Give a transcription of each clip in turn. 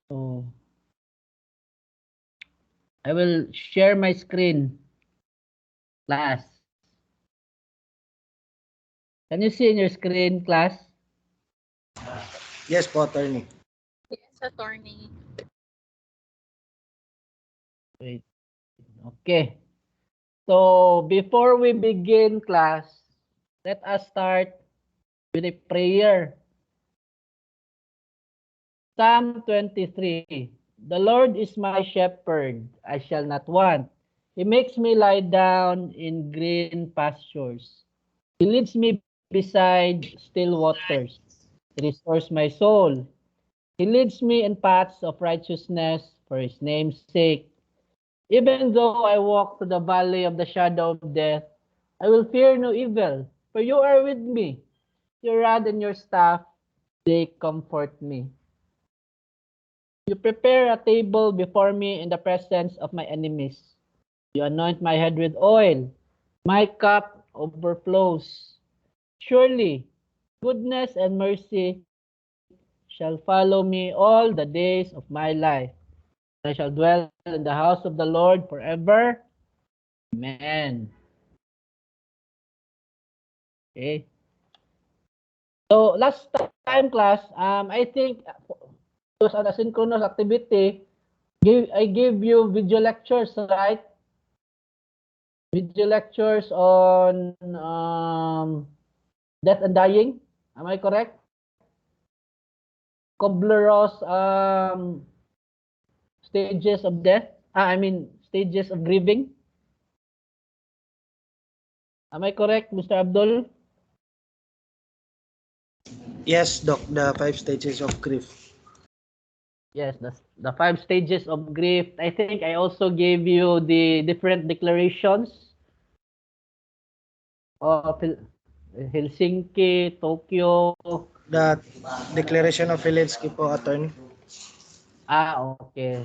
So I will share my screen, class. Can you see in your screen, class? Yes po, attorney. Yes, attorney. Wait. Okay. So before we begin class, let us start with a prayer. Psalm 23. The Lord is my shepherd, I shall not want. He makes me lie down in green pastures. He leads me beside still waters. He restores my soul. He leads me in paths of righteousness for his name's sake. Even though I walk through the valley of the shadow of death, I will fear no evil, for you are with me. Your rod and your staff, they comfort me. You prepare a table before me in the presence of my enemies. You anoint my head with oil. My cup overflows. Surely, goodness and mercy shall follow me all the days of my life. I shall dwell in the house of the Lord forever. Amen. Okay. So last time class, I think it was an asynchronous activity. I gave you video lectures, right? Video lectures on death and dying. Am I correct? Kobler-Ross stages of death. Stages of grieving. Am I correct, Mr. Abdul? Yes, Doc, the 5 stages of grief. Yes, the 5 stages of grief. I think I also gave you the different declarations of Helsinki, Tokyo. The Declaration of Helsinki po, attorney. Okay.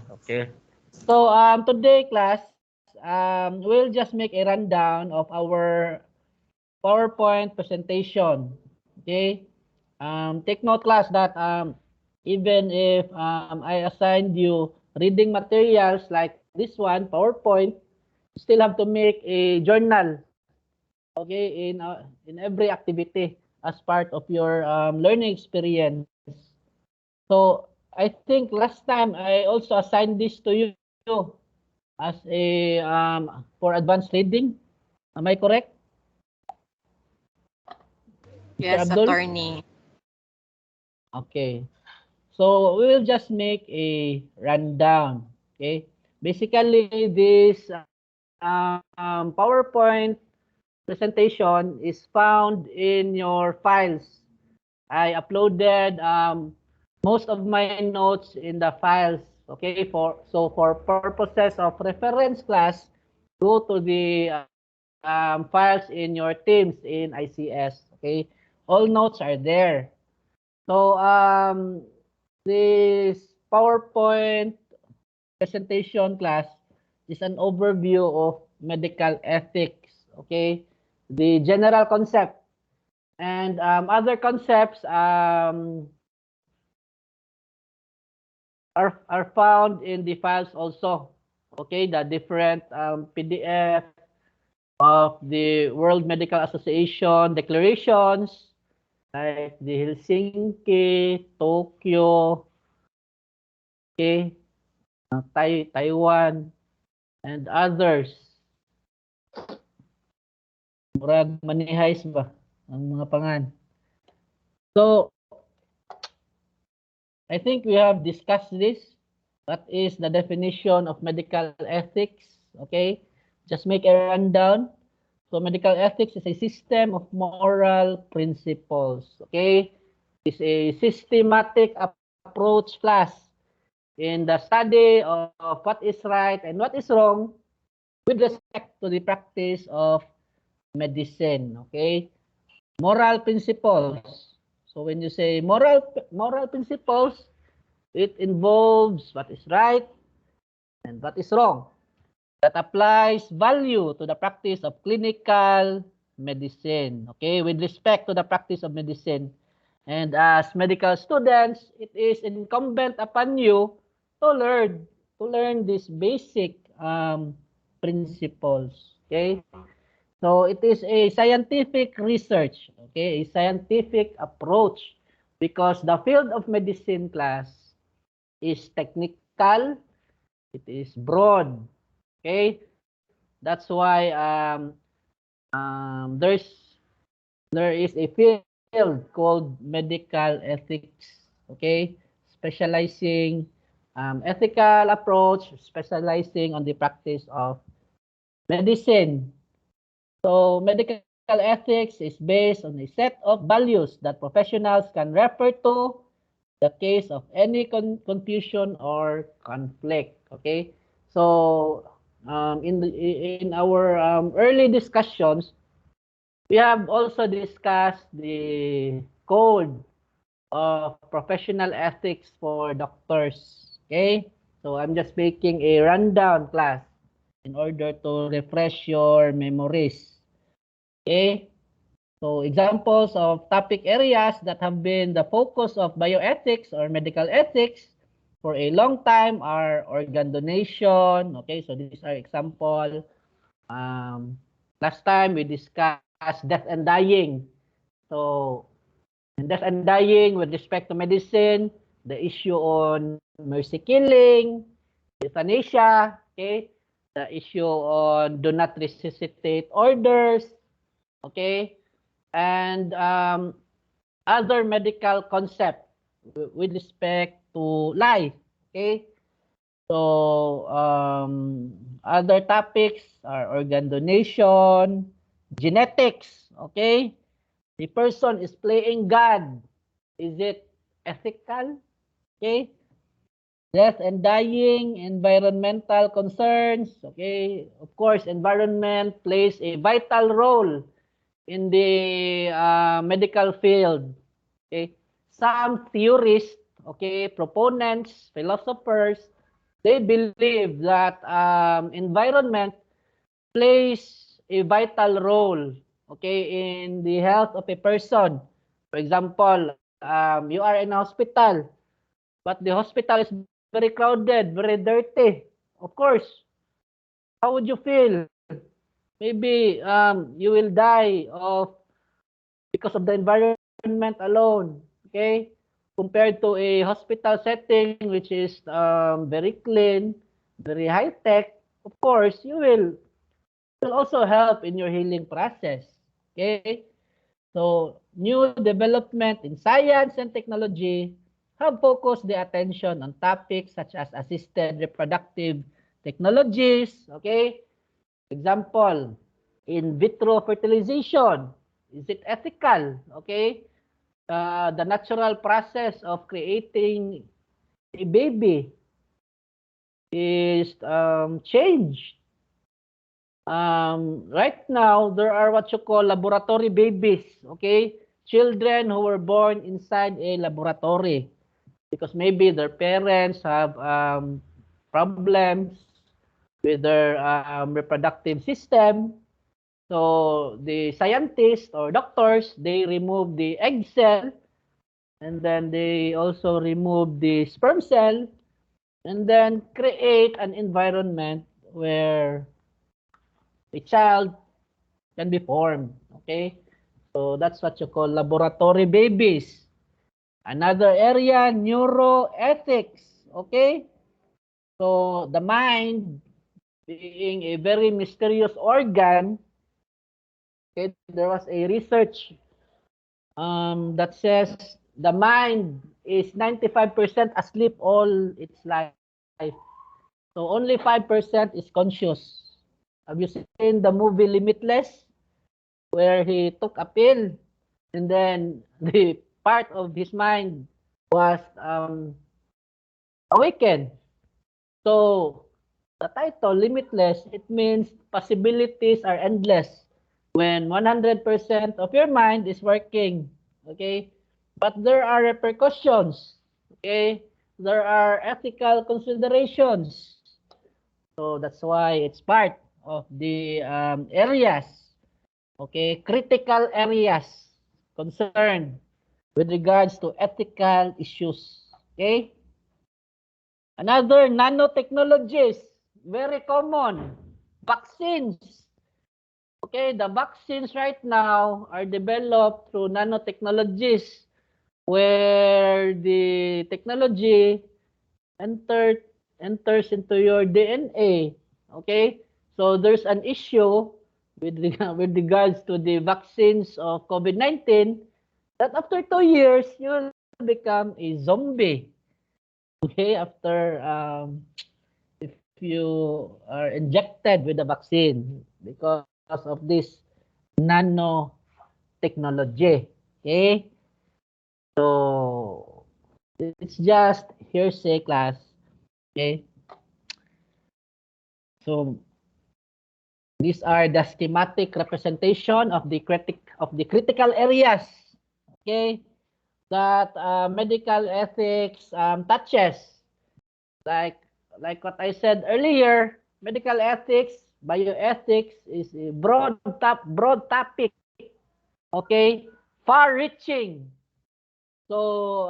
So today class, we'll just make a rundown of our PowerPoint presentation. Okay. Take note class that even if I assigned you reading materials like this one, PowerPoint, you still have to make a journal. Okay, in every activity as part of your learning experience. So I think last time I also assigned this to you as a for advanced reading. Am I correct, Mr. Yes, Abdul? attorney. Okay. So we will just make a rundown. Okay. Basically, this PowerPoint presentation is found in your files. I uploaded most of my notes in the files. Okay. For purposes of reference class, go to the files in your Teams in ICS. Okay. All notes are there. So this PowerPoint presentation class is an overview of medical ethics. Okay, the general concept and other concepts are found in the files also. Okay, the different PDF of the World Medical Association declarations like the Helsinki, Tokyo, okay, Taiwan, and others. Murag manihays ba ang mga pangan. So, I think we have discussed this. What is the definition of medical ethics? Okay, just make a rundown. So, medical ethics is a system of moral principles. Okay, it's a systematic approach class in the study of what is right and what is wrong with respect to the practice of medicine. Okay, moral principles. So when you say moral principles, it involves what is right and what is wrong. That applies value to the practice of clinical medicine. Okay, with respect to the practice of medicine. And as medical students, it is incumbent upon you to learn these basic principles. Okay, so it is a scientific research. Okay, a scientific approach because the field of medicine class is technical. It is broad. Okay, that's why there is a field called medical ethics, okay, specializing ethical approach, specializing on the practice of medicine. So medical ethics is based on a set of values that professionals can refer to the case of any confusion or conflict. Okay, so in our early discussions, we have also discussed the code of professional ethics for doctors. Okay, so I'm just making a rundown class in order to refresh your memories. Okay, so examples of topic areas that have been the focus of bioethics or medical ethics for a long time are organ donation. Okay, so these are example. Um, Last time we discussed death and dying. So in death and dying with respect to medicine, the issue on mercy killing, euthanasia, okay, the issue on do not resuscitate orders, okay, and other medical concept with respect to life, okay. So other topics are organ donation, genetics, okay. The person is playing God. Is it ethical? Okay. Death and dying, environmental concerns. Okay. Of course, environment plays a vital role in the medical field. Okay. Some theorists, okay, proponents, philosophers, they believe that environment plays a vital role, okay, in the health of a person. For example, you are in a hospital, but the hospital is very crowded, very dirty. Of course, how would you feel? Maybe you will die of because of the environment alone. Okay, compared to a hospital setting which is very clean, very high tech. Of course, you will also help in your healing process. Okay? So, new development in science and technology have focused the attention on topics such as assisted reproductive technologies. Okay? Example, in vitro fertilization. Is it ethical? Okay? The natural process of creating a baby is changed. Right now, there are what you call laboratory babies, okay? Children who were born inside a laboratory because maybe their parents have problems with their reproductive system. So the scientists or doctors, they remove the egg cell and then they also remove the sperm cell and then create an environment where a child can be formed. Okay? So that's what you call laboratory babies. Another area, neuroethics. Okay? So the mind being a very mysterious organ, okay, there was a research that says the mind is 95% asleep all its life. So only 5% is conscious. Have you seen the movie Limitless? Where he took a pill and then the part of his mind was awakened. So the title Limitless, it means possibilities are endless when 100% of your mind is working. Okay? But there are repercussions. Okay? There are ethical considerations. So that's why it's part of the areas, okay, critical areas concerned with regards to ethical issues. Okay? Another nanotechnologies, very common. Vaccines. Okay, the vaccines right now are developed through nanotechnologies where the technology enter, enters into your DNA. Okay, so there's an issue with, with regards to the vaccines of COVID-19 that after 2 years, you will become a zombie. Okay, after if you are injected with the vaccine because of this nanotechnology. Okay, so it's just hearsay, class. Okay, so these are the schematic representation of the critical areas. Okay, that medical ethics touches. Like what I said earlier, medical ethics, bioethics is a broad topic. Okay, far-reaching. So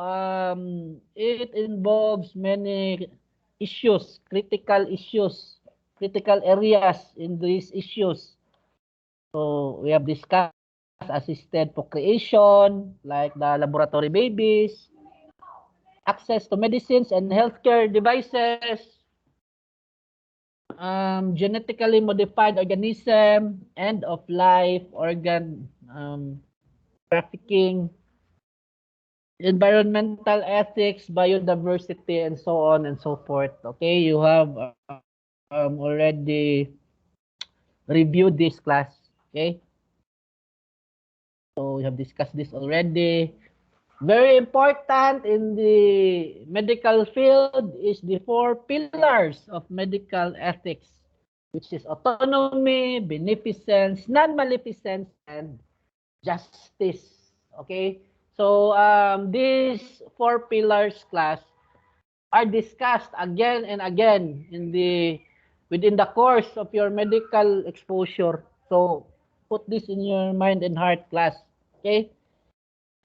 it involves many issues, critical areas in these issues. So we have discussed assisted procreation, like the laboratory babies, access to medicines and healthcare devices, genetically modified organism, end of life, organ trafficking, environmental ethics, biodiversity, and so on and so forth. Okay, you have already reviewed this class. Okay, so we have discussed this already. Very important in the medical field is the 4 pillars of medical ethics, which is autonomy, beneficence, non-maleficence, and justice. Okay, so these 4 pillars, class, are discussed again and again in the within the course of your medical exposure. So put this in your mind and heart, class. Okay,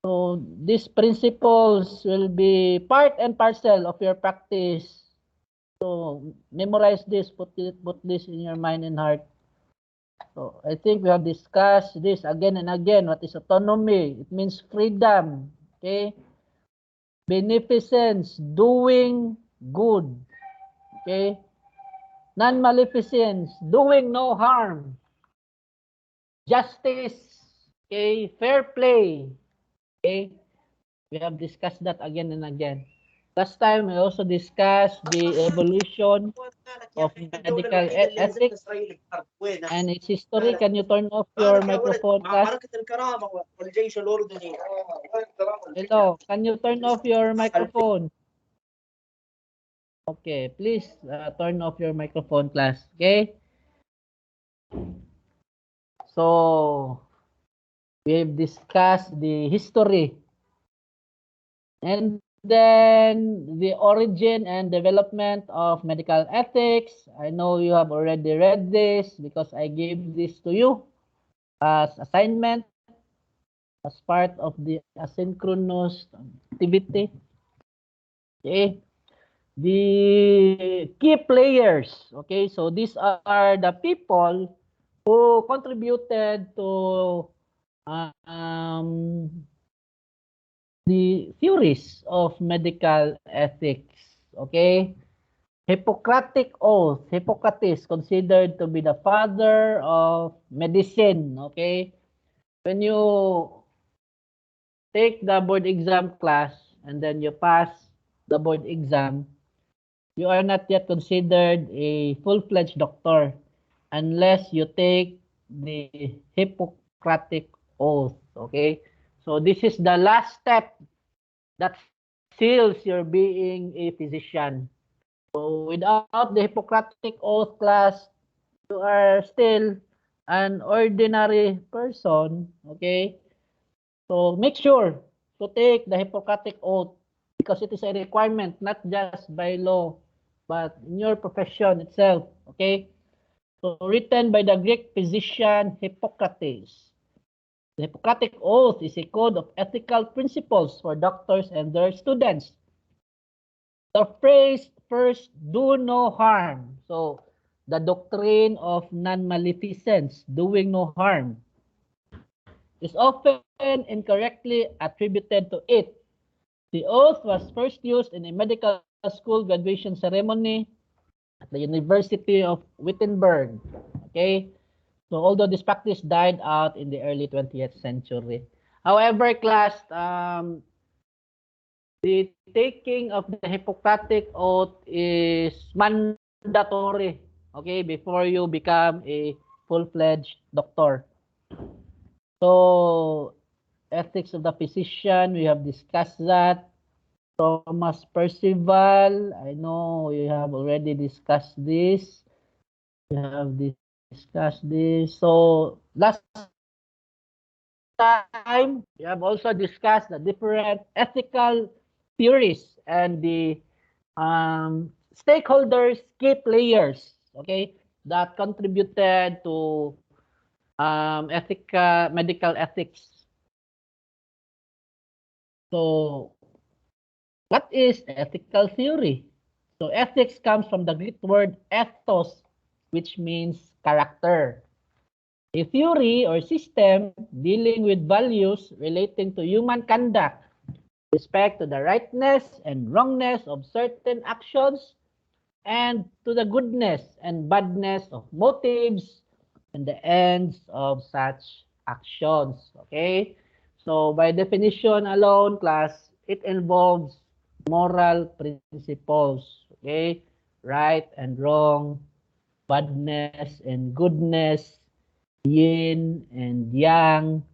so these principles will be part and parcel of your practice. So memorize this, put this in your mind and heart. So I think we have discussed this again and again. What is autonomy? It means freedom. Okay. Beneficence, doing good. Okay. Non-maleficence, doing no harm. Justice. Okay. Fair play. Okay. We have discussed that again and again. Last time, we also discussed the evolution of medical ethics and its history. Can you turn off your microphone, class? Hello, can you turn off your microphone? Okay, please turn off your microphone, class. Okay? So, we've discussed the history and then the origin and development of medical ethics. I know you have already read this because I gave this to you as assignment as part of the asynchronous activity. Okay. The key players. Okay, so these are the people who contributed to um, the theories of medical ethics. Okay, Hippocratic Oath. Hippocrates considered to be the father of medicine. Okay, when you take the board exam, class, and then you pass the board exam, you are not yet considered a full-fledged doctor unless you take the Hippocratic Oath. Okay, so this is the last step that seals your being a physician. So without the Hippocratic Oath, class, you are still an ordinary person. Okay, so make sure to take the Hippocratic Oath because it is a requirement not just by law but in your profession itself. Okay, so written by the Greek physician Hippocrates. The Hippocratic Oath is a code of ethical principles for doctors and their students. The phrase first, do no harm. So, the doctrine of non-maleficence, doing no harm, is often incorrectly attributed to it. The oath was first used in a medical school graduation ceremony at the University of Wittenberg. Okay? So, although this practice died out in the early 20th century. However, class, the taking of the Hippocratic Oath is mandatory, okay, before you become a full-fledged doctor. So, ethics of the physician, we have discussed that. Thomas Percival, I know you have already discussed this. We have discussed this. So, last time, we have also discussed the different ethical theories and the stakeholders, key players, okay, that contributed to medical ethics. So, what is ethical theory? So, ethics comes from the Greek word ethos, which means character. A theory or system dealing with values relating to human conduct, respect to the rightness and wrongness of certain actions, and to the goodness and badness of motives and the ends of such actions. Okay? So, by definition alone, class, it involves moral principles. Okay? Right and wrong, badness and goodness, yin and yang,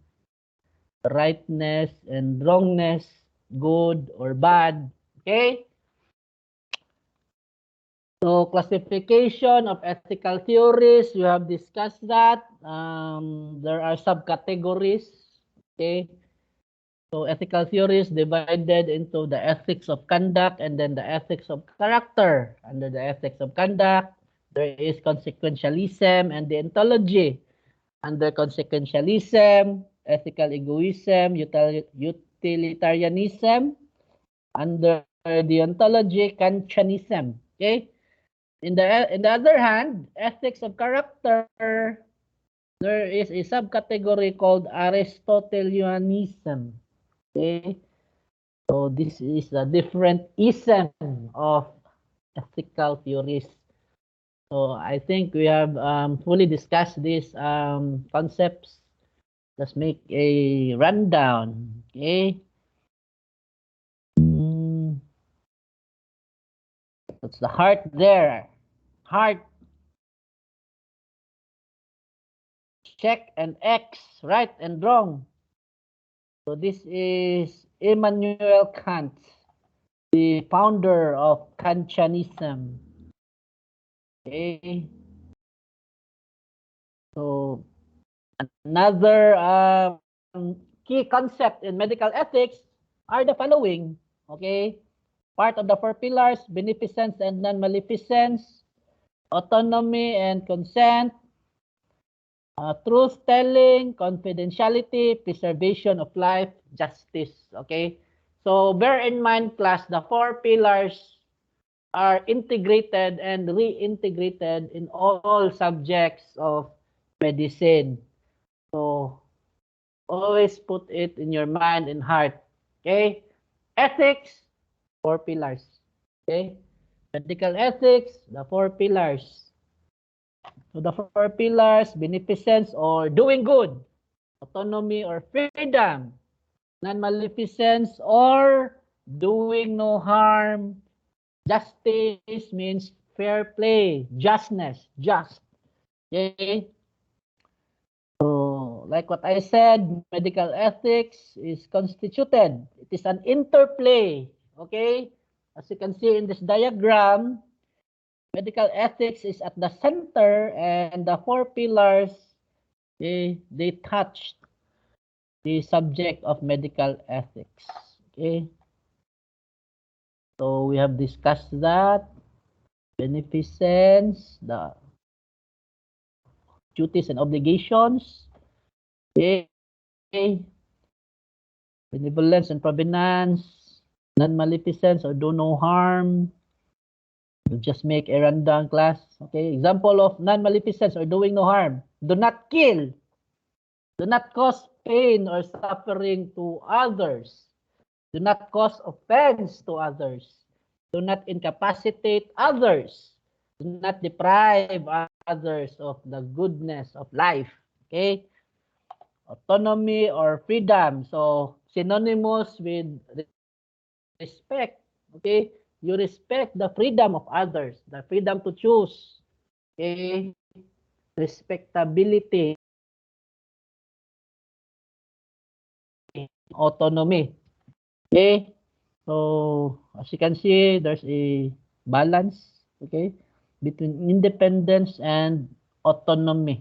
rightness and wrongness, good or bad. Okay? So, classification of ethical theories, we have discussed that. There are subcategories. Okay. So, ethical theories divided into the ethics of conduct and then the ethics of character. Under the ethics of conduct, there is consequentialism and deontology. Under consequentialism, ethical egoism, utilitarianism. Under deontology, Kantianism. Okay. In the other hand, ethics of character, there is a subcategory called Aristotelianism. Okay, so this is a different ism of ethical theories. So I think we have fully discussed these concepts. Let's make a rundown. Okay. That's the heart there. Heart. Check and X, right and wrong. So this is Immanuel Kant, the founder of Kantianism. Okay. So another key concept in medical ethics are the following. Okay. Part of the four pillars: beneficence and non-maleficence, autonomy and consent, truth telling, confidentiality, preservation of life, justice. Okay. So bear in mind, class, the four pillars are integrated and reintegrated in all subjects of medicine. So always put it in your mind and heart. Okay. Ethics, four pillars. Okay. Medical ethics, the four pillars. So the four pillars: beneficence or doing good, autonomy or freedom, non-maleficence or doing no harm, justice means fair play, justness, just. Okay? So, like what I said, medical ethics is constituted. It is an interplay. Okay? As you can see in this diagram, medical ethics is at the center and the four pillars, they touch the subject of medical ethics. Okay? So, we have discussed that. Beneficence, the duties and obligations. Okay. Benevolence and provenance, non-maleficence or do no harm, You just make a random class. Okay, example of non-maleficence or doing no harm. Do not kill. Do not cause pain or suffering to others. Do not cause offense to others. Do not incapacitate others. Do not deprive others of the goodness of life. Okay? Autonomy or freedom. So, synonymous with respect. Okay? You respect the freedom of others, the freedom to choose. Okay? Respectability, autonomy. Okay? So, as you can see, there's a balance, okay, between independence and autonomy.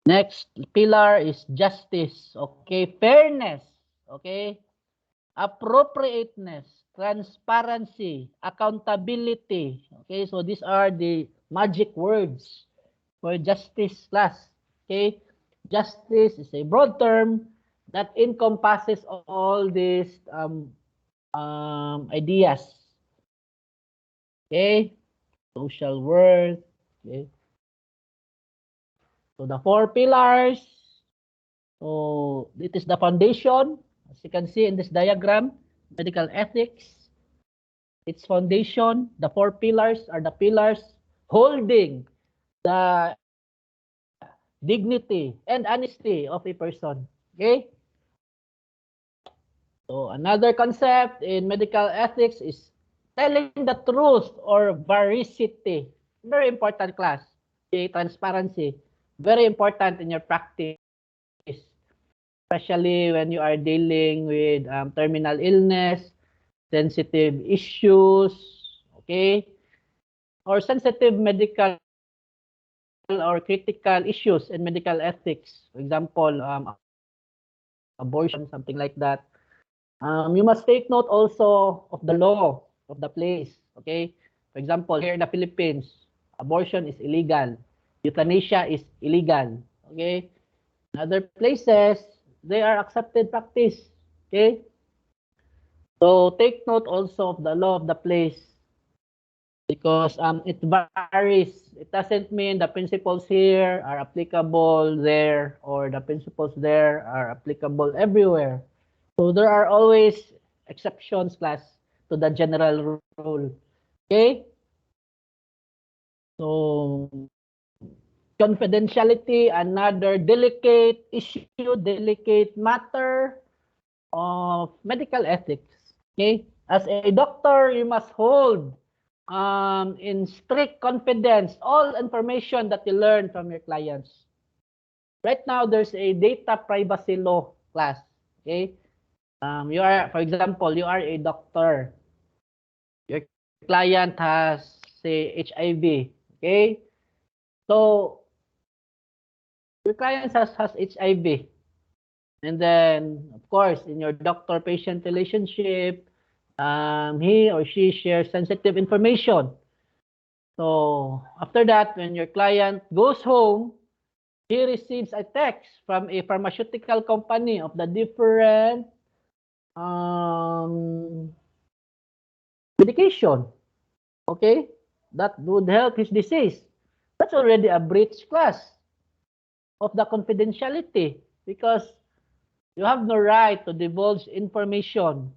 Next pillar is justice, okay, fairness, okay, appropriateness, transparency, accountability, okay, so these are the magic words for justice class, okay. Justice is a broad term that encompasses all these ideas. Okay, social worth. Okay, so the four pillars. So it is the foundation, as you can see in this diagram, medical ethics. Its foundation, the four pillars are the pillars holding the dignity and honesty of a person. Okay. So another concept in medical ethics is telling the truth or veracity. Very important class. Okay, transparency. Very important in your practice. Especially when you are dealing with terminal illness, sensitive issues, okay, or sensitive medical or critical issues in medical ethics. For example, abortion, something like that. You must take note also of the law of the place. Okay. For example, here in the Philippines, abortion is illegal. Euthanasia is illegal. Okay. In other places, they are accepted practice. Okay. So take note also of the law of the place because it varies. It doesn't mean the principles here are applicable there or the principles there are applicable everywhere. So there are always exceptions class to the general rule. Okay? So confidentiality, another delicate issue, delicate matter of medical ethics. Okay? As a doctor, you must hold in strict confidence all information that you learn from your clients. Right now, there's a data privacy law class. Okay? You are, for example, you are a doctor. Your client has, say, HIV. Okay? So, your client has HIV. And then, of course, in your doctor-patient relationship, he or she shares sensitive information. So, after that, when your client goes home, he receives a text from a pharmaceutical company of the different medication. Okay? That would help his disease. That's already a breach class of the confidentiality because you have no right to divulge information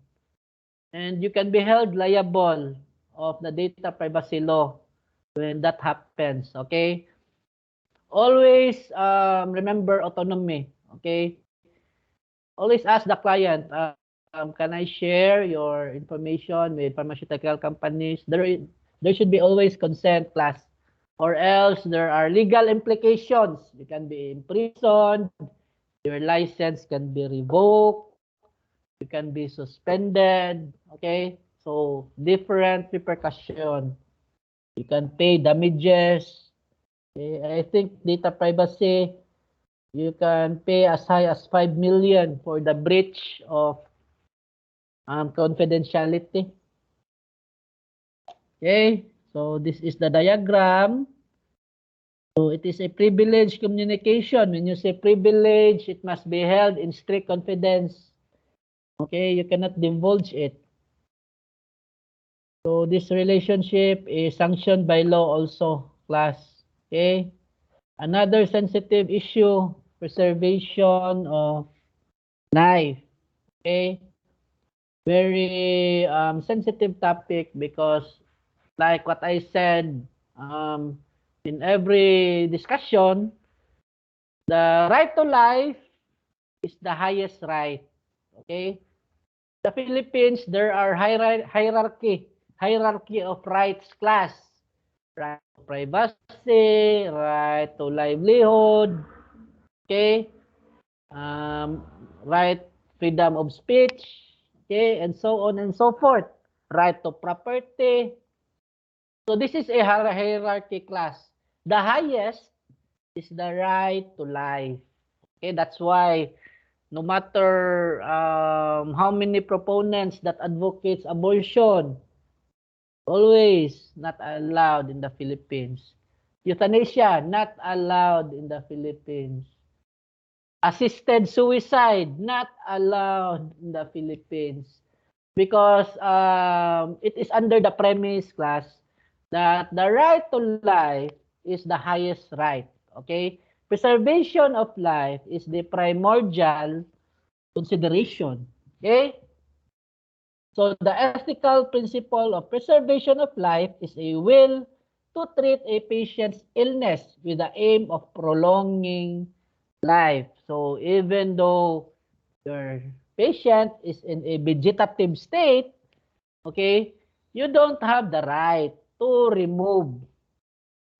and you can be held liable of the data privacy law when that happens. Okay? Always remember autonomy. Okay? Always ask the client, can I share your information with pharmaceutical companies? There should be always consent class or else there are legal implications. You can be imprisoned, your license can be revoked, you can be suspended, okay? So, different repercussion. You can pay damages. Okay? I think data privacy, you can pay as high as 5 million for the breach of confidentiality. Okay, so this is the diagram. So it is a privileged communication. When you say privilege, it must be held in strict confidence. Okay, you cannot divulge it. So this relationship is sanctioned by law also, class. Okay? Another sensitive issue, preservation of life. Okay? Very sensitive topic because like what I said in every discussion, the right to life is the highest right. Okay? The Philippines, there are hierarchy of rights class. Right to privacy, right to livelihood, okay? Um, right freedom of speech, okay, and so on and so forth. Right to property. So this is a hierarchy class. The highest is the right to life. Okay, that's why no matter how many proponents that advocates abortion, always not allowed in the Philippines. Euthanasia, not allowed in the Philippines. Assisted suicide, not allowed in the Philippines. Because it is under the premise, class, that the right to life is the highest right. Okay? Preservation of life is the primordial consideration. Okay? So the ethical principle of preservation of life is a will to treat a patient's illness with the aim of prolonging life. So even though your patient is in a vegetative state, okay, you don't have the right to remove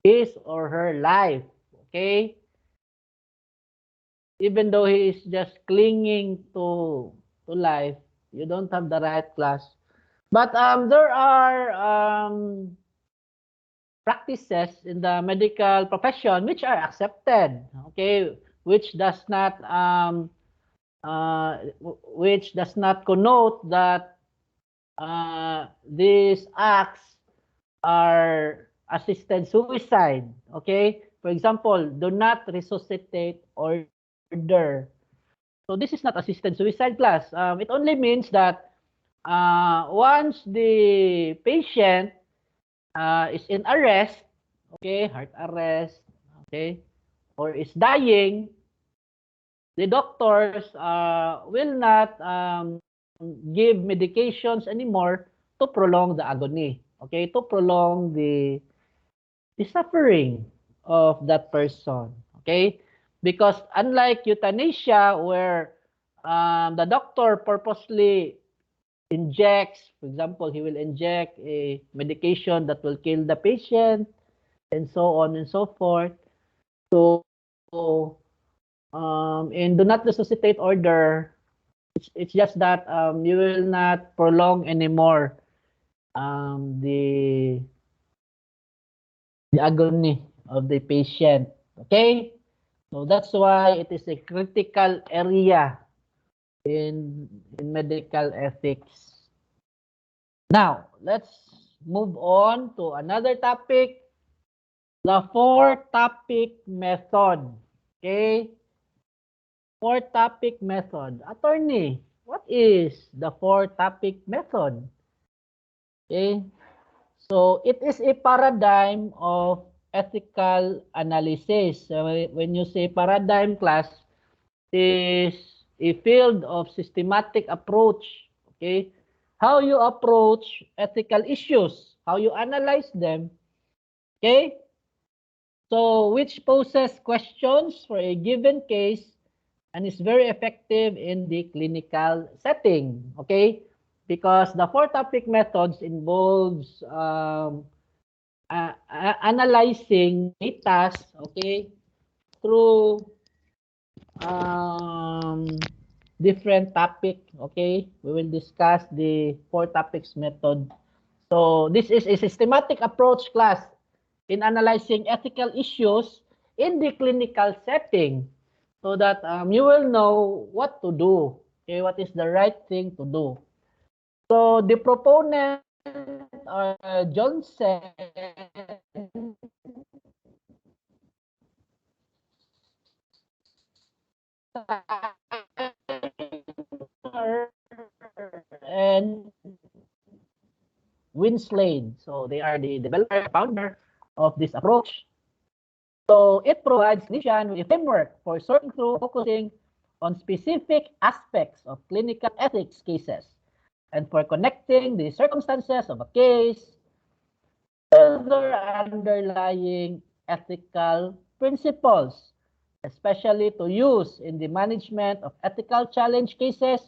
his or her life. Okay? Even though he is just clinging to life, you don't have the right, class. But there are practices in the medical profession which are accepted, okay, which does not connote that these acts are assisted suicide, okay? For example, do not resuscitate order. So this is not assisted suicide, class. It only means that once the patient is in arrest, okay, heart arrest, okay, or is dying, the doctors will not give medications anymore to prolong the agony, okay, to prolong the suffering of that person, okay, because unlike euthanasia where the doctor purposely injects, for example, he will inject a medication that will kill the patient and so on and so forth. So, in do not resuscitate order, it's just that you will not prolong anymore the agony of the patient. Okay? So that's why it is a critical area in medical ethics. Now, let's move on to another topic, the four-topic method. Okay? Four-topic method. Attorney, what is the four-topic method? Okay? So, it is a paradigm of ethical analysis. So, when you say paradigm, class, is a field of systematic approach. Okay? How you approach ethical issues, how you analyze them. Okay? So, which poses questions for a given case and is very effective in the clinical setting. Okay? Because the four topic methods involves analyzing data, okay, through um, different topic. Okay, we will discuss the four topics method. So this is a systematic approach, class, in analyzing ethical issues in the clinical setting, so that you will know what to do. Okay, what is the right thing to do. So the proponent Johnson and Winslade. So they are the developer, founder of this approach. So it provides clinicians with a framework for sorting through, focusing on specific aspects of clinical ethics cases, and for connecting the circumstances of a case to their underlying ethical principles, especially to use in the management of ethical challenge cases.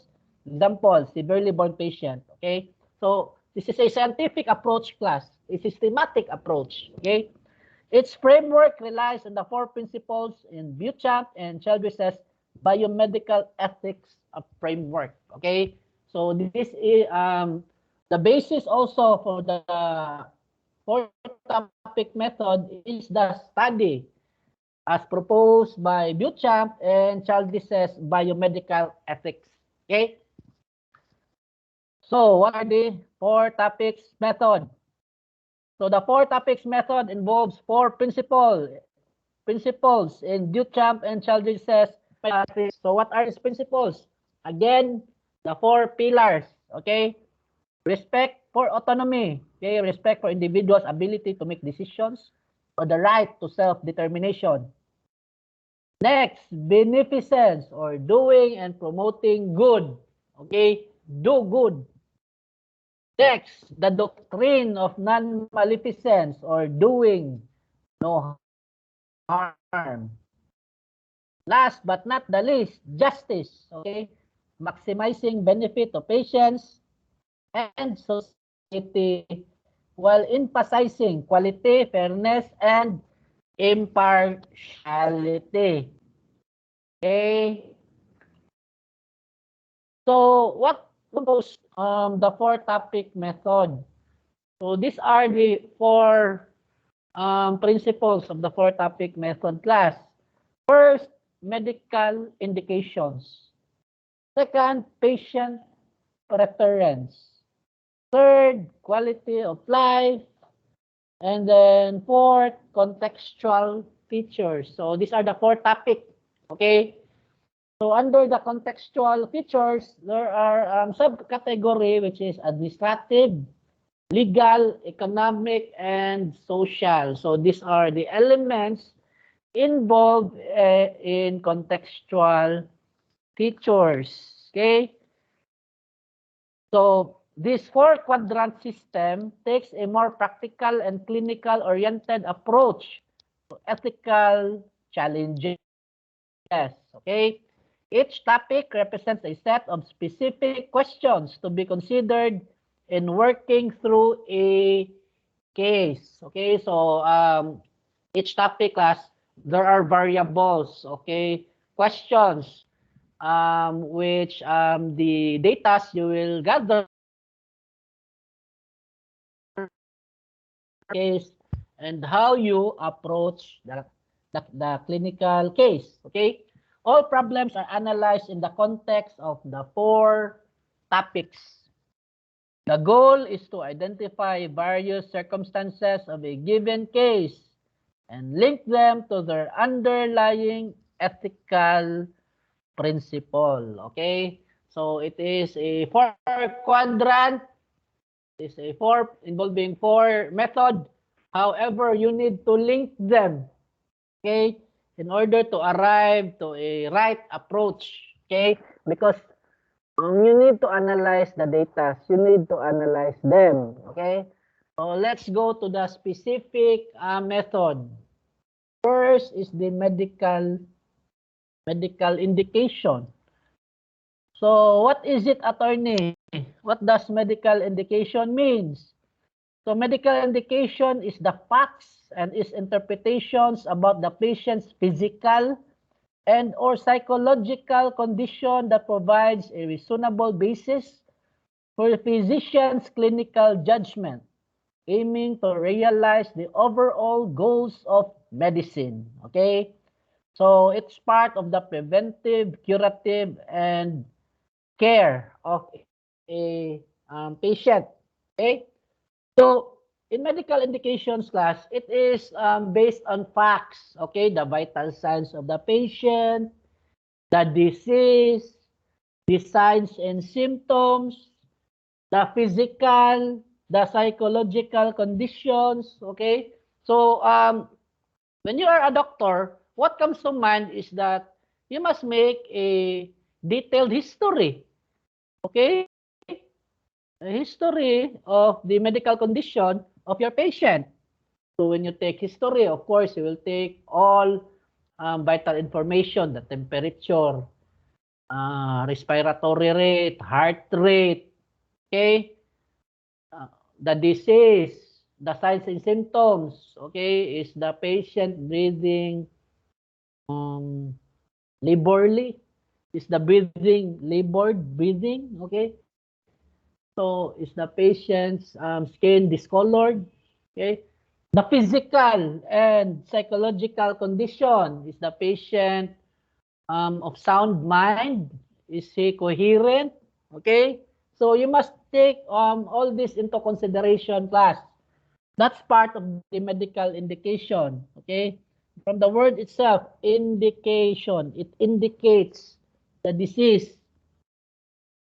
Example, severely born patient. Okay, so this is a scientific approach class, a systematic approach. Okay, its framework relies on the four principles in Beauchamp and Childress's biomedical ethics framework. Okay, so this is the basis also for the four topic method is the study as proposed by Beauchamp and Childress's biomedical ethics. Okay, so what are the four topics method? So the four topics method involves four principles in Beauchamp and Childress's ethics. So what are these principles? Again, the four pillars. Okay, respect for autonomy. Okay, respect for individuals' ability to make decisions or the right to self-determination. Next, beneficence or doing and promoting good. Okay, do good. Next, the doctrine of non-maleficence or doing no harm. Last but not the least, justice. Okay, maximizing benefit to patients and society while emphasizing quality, fairness, and impartiality. Okay. So what compose the four topic method? So these are the four principles of the four topic method class. First, medical indications. Second, patient preference. Third, quality of life. And then fourth, contextual features. So these are the four topics. Okay. So under the contextual features, there are subcategory which is administrative, legal, economic, and social. So these are the elements involved in contextual features. Okay. So this four quadrant system takes a more practical and clinical oriented approach to ethical challenges. Okay. Each topic represents a set of specific questions to be considered in working through a case. Okay, so each topic class, there are variables, okay, questions, which the data you will gather case and how you approach the clinical case. Okay, all problems are analyzed in the context of the four topics. The goal is to identify various circumstances of a given case and link them to their underlying ethical principle. Okay? So it is a four quadrant. It is a four involving four method. However, you need to link them. Okay? In order to arrive to a right approach. Okay? Because you need to analyze the data. You need to analyze them. Okay? So let's go to the specific method. First is the medical indication. So what is it, attorney? What does medical indication means? So medical indication is the facts and its interpretations about the patient's physical and or psychological condition that provides a reasonable basis for the physician's clinical judgment, aiming to realize the overall goals of medicine. Okay? So it's part of the preventive, curative, and care of a patient. Okay? So in medical indications class, it is based on facts. Okay? The vital signs of the patient, the disease, the signs and symptoms, the physical, the psychological conditions, okay? So, when you are a doctor, what comes to mind is that you must make a detailed history, okay? A history of the medical condition of your patient. So when you take history, of course, you will take all vital information, the temperature, respiratory rate, heart rate, okay? The disease, the signs and symptoms, okay? Is the patient breathing laborly? Is the breathing labored breathing, okay? So is the patient's skin discolored, okay? The physical and psychological condition, is the patient of sound mind? Is he coherent? Okay? So you must take all this into consideration, class. That's part of the medical indication. Okay? From the word itself, indication. It indicates the disease.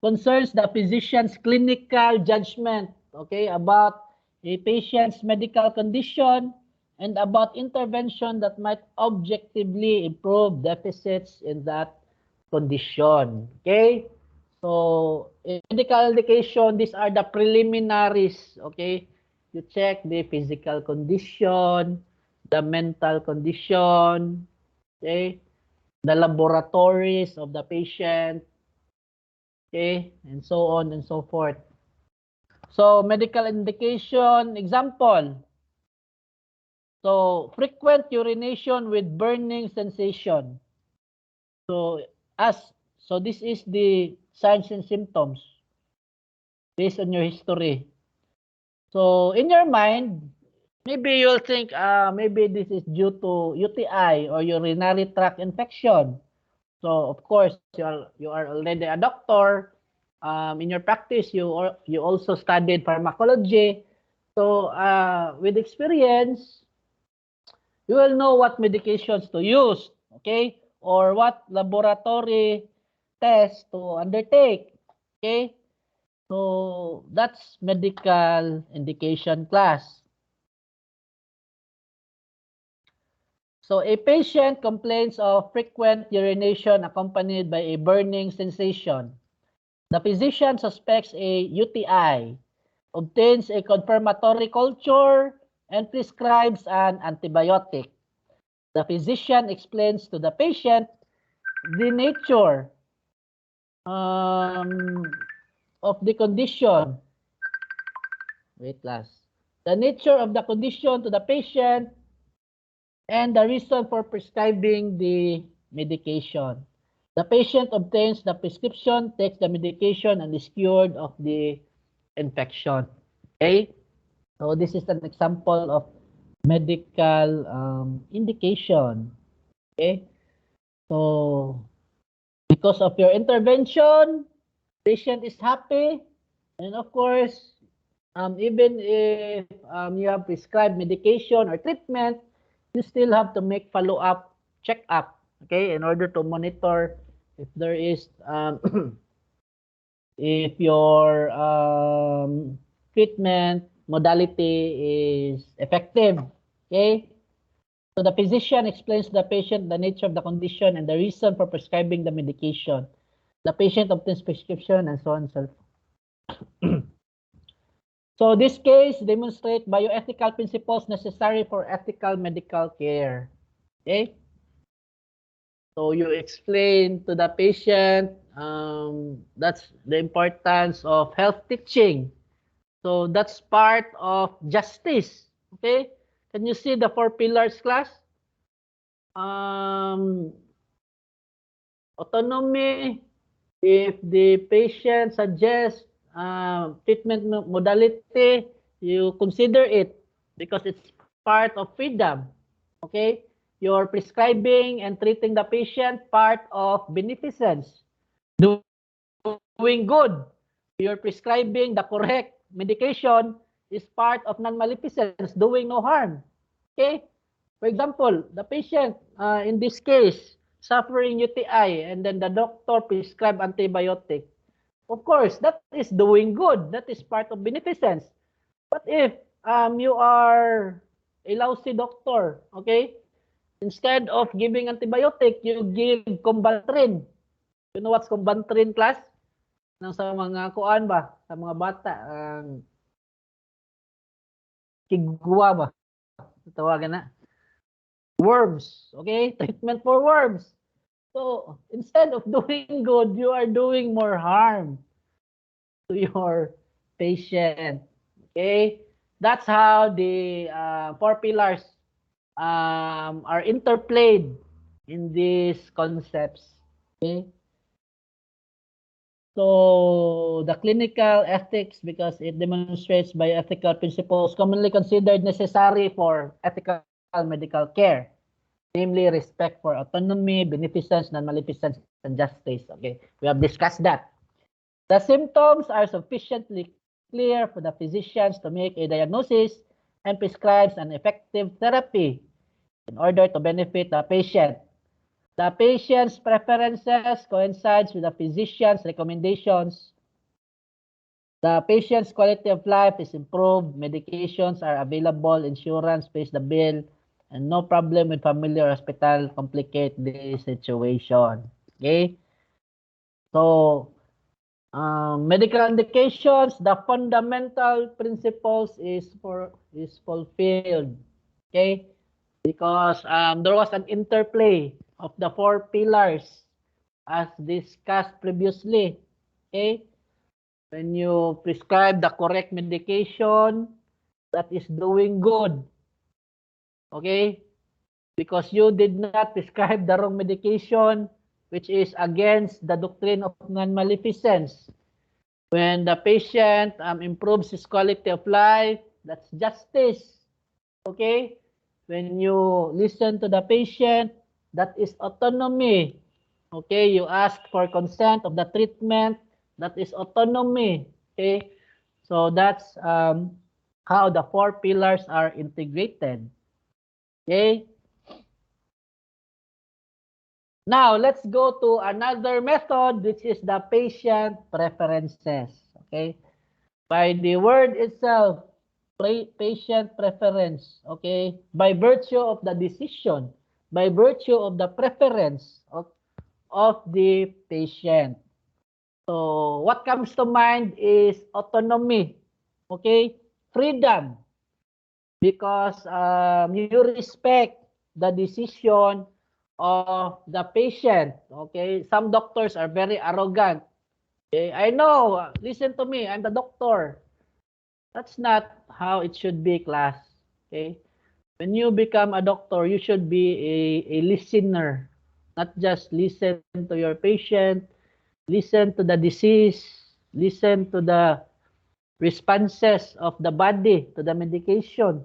Concerns the physician's clinical judgment, okay, about a patient's medical condition and about intervention that might objectively improve deficits in that condition. Okay? So, in medical indication, these are the preliminaries. Okay? You check the physical condition, the mental condition, okay? The laboratories of the patient, okay, and so on and so forth. So, medical indication, example. So, frequent urination with burning sensation. So, so this is the signs and symptoms based on your history. So, in your mind, maybe you'll think, maybe this is due to UTI or urinary tract infection. So, of course, you are already a doctor. In your practice, you also studied pharmacology. So, with experience, you will know what medications to use, okay? Or what laboratory tests to undertake, okay? So, that's medical indication class. So, a patient complains of frequent urination accompanied by a burning sensation. The physician suspects a UTI, obtains a confirmatory culture, and prescribes an antibiotic. The physician explains to the patient the nature of the condition. Wait, last. The nature of the condition to the patient and the reason for prescribing the medication. The patient obtains the prescription, takes the medication, and is cured of the infection. Okay? So this is an example of medical indication. Okay? So because of your intervention, patient is happy, and of course, even if you have prescribed medication or treatment, you still have to make follow-up check-up, okay, in order to monitor if there is if your treatment modality is effective, okay? So the physician explains to the patient the nature of the condition and the reason for prescribing the medication. The patient obtains prescription and so on and so forth. So this case demonstrates bioethical principles necessary for ethical medical care. Okay? So you explain to the patient that's the importance of health teaching. So that's part of justice. Okay? Can you see the 4 pillars, class? Autonomy, if the patient suggests treatment modality, you consider it because it's part of freedom. Okay? You're prescribing and treating the patient, part of beneficence. Doing good. You're prescribing the correct medication is part of non-maleficence, doing no harm. Okay? For example, the patient, in this case, suffering UTI, and then the doctor prescribe antibiotic. Of course, that is doing good. That is part of beneficence. What if you are a lousy doctor, okay? Instead of giving antibiotic, you give Combantrin. You know what's Combantrin, class? Nang sa mga kuan ba? Sa mga bata, kigwa ba? Tawagan na. Worms, okay? Treatment for worms. So, instead of doing good, you are doing more harm to your patient. Okay? That's how the four pillars are interplayed in these concepts. Okay? So, the clinical ethics, because it demonstrates bioethical principles commonly considered necessary for ethical medical care, namely respect for autonomy, beneficence, non-maleficence, and justice. Okay, we have discussed that. The symptoms are sufficiently clear for the physicians to make a diagnosis and prescribe an effective therapy in order to benefit the patient. The patient's preferences coincides with the physician's recommendations. The patient's quality of life is improved, medications are available, insurance pays the bill, and no problem with family or hospital complicate the situation. Okay? So, medical indications, the fundamental principles is fulfilled. Okay? Because there was an interplay of the four pillars as discussed previously. Okay? When you prescribe the correct medication, that is doing good. Okay? Because you did not prescribe the wrong medication, which is against the doctrine of non-maleficence. When the patient improves his quality of life, that's justice. Okay? When you listen to the patient, that is autonomy. Okay? You ask for consent of the treatment, that is autonomy. Okay? So that's how the four pillars are integrated. Okay? Now, let's go to another method, which is the patient preferences. Okay? By the word itself, patient preference. Okay? By virtue of the decision, by virtue of the preference of the patient. So, what comes to mind is autonomy. Okay? Freedom. Because you respect the decision of the patient. Okay? Some doctors are very arrogant. Okay? I know. Listen to me. I'm the doctor. That's not how it should be, class. Okay? When you become a doctor, you should be a listener. Not just listen to your patient, listen to the disease, listen to the responses of the body to the medication.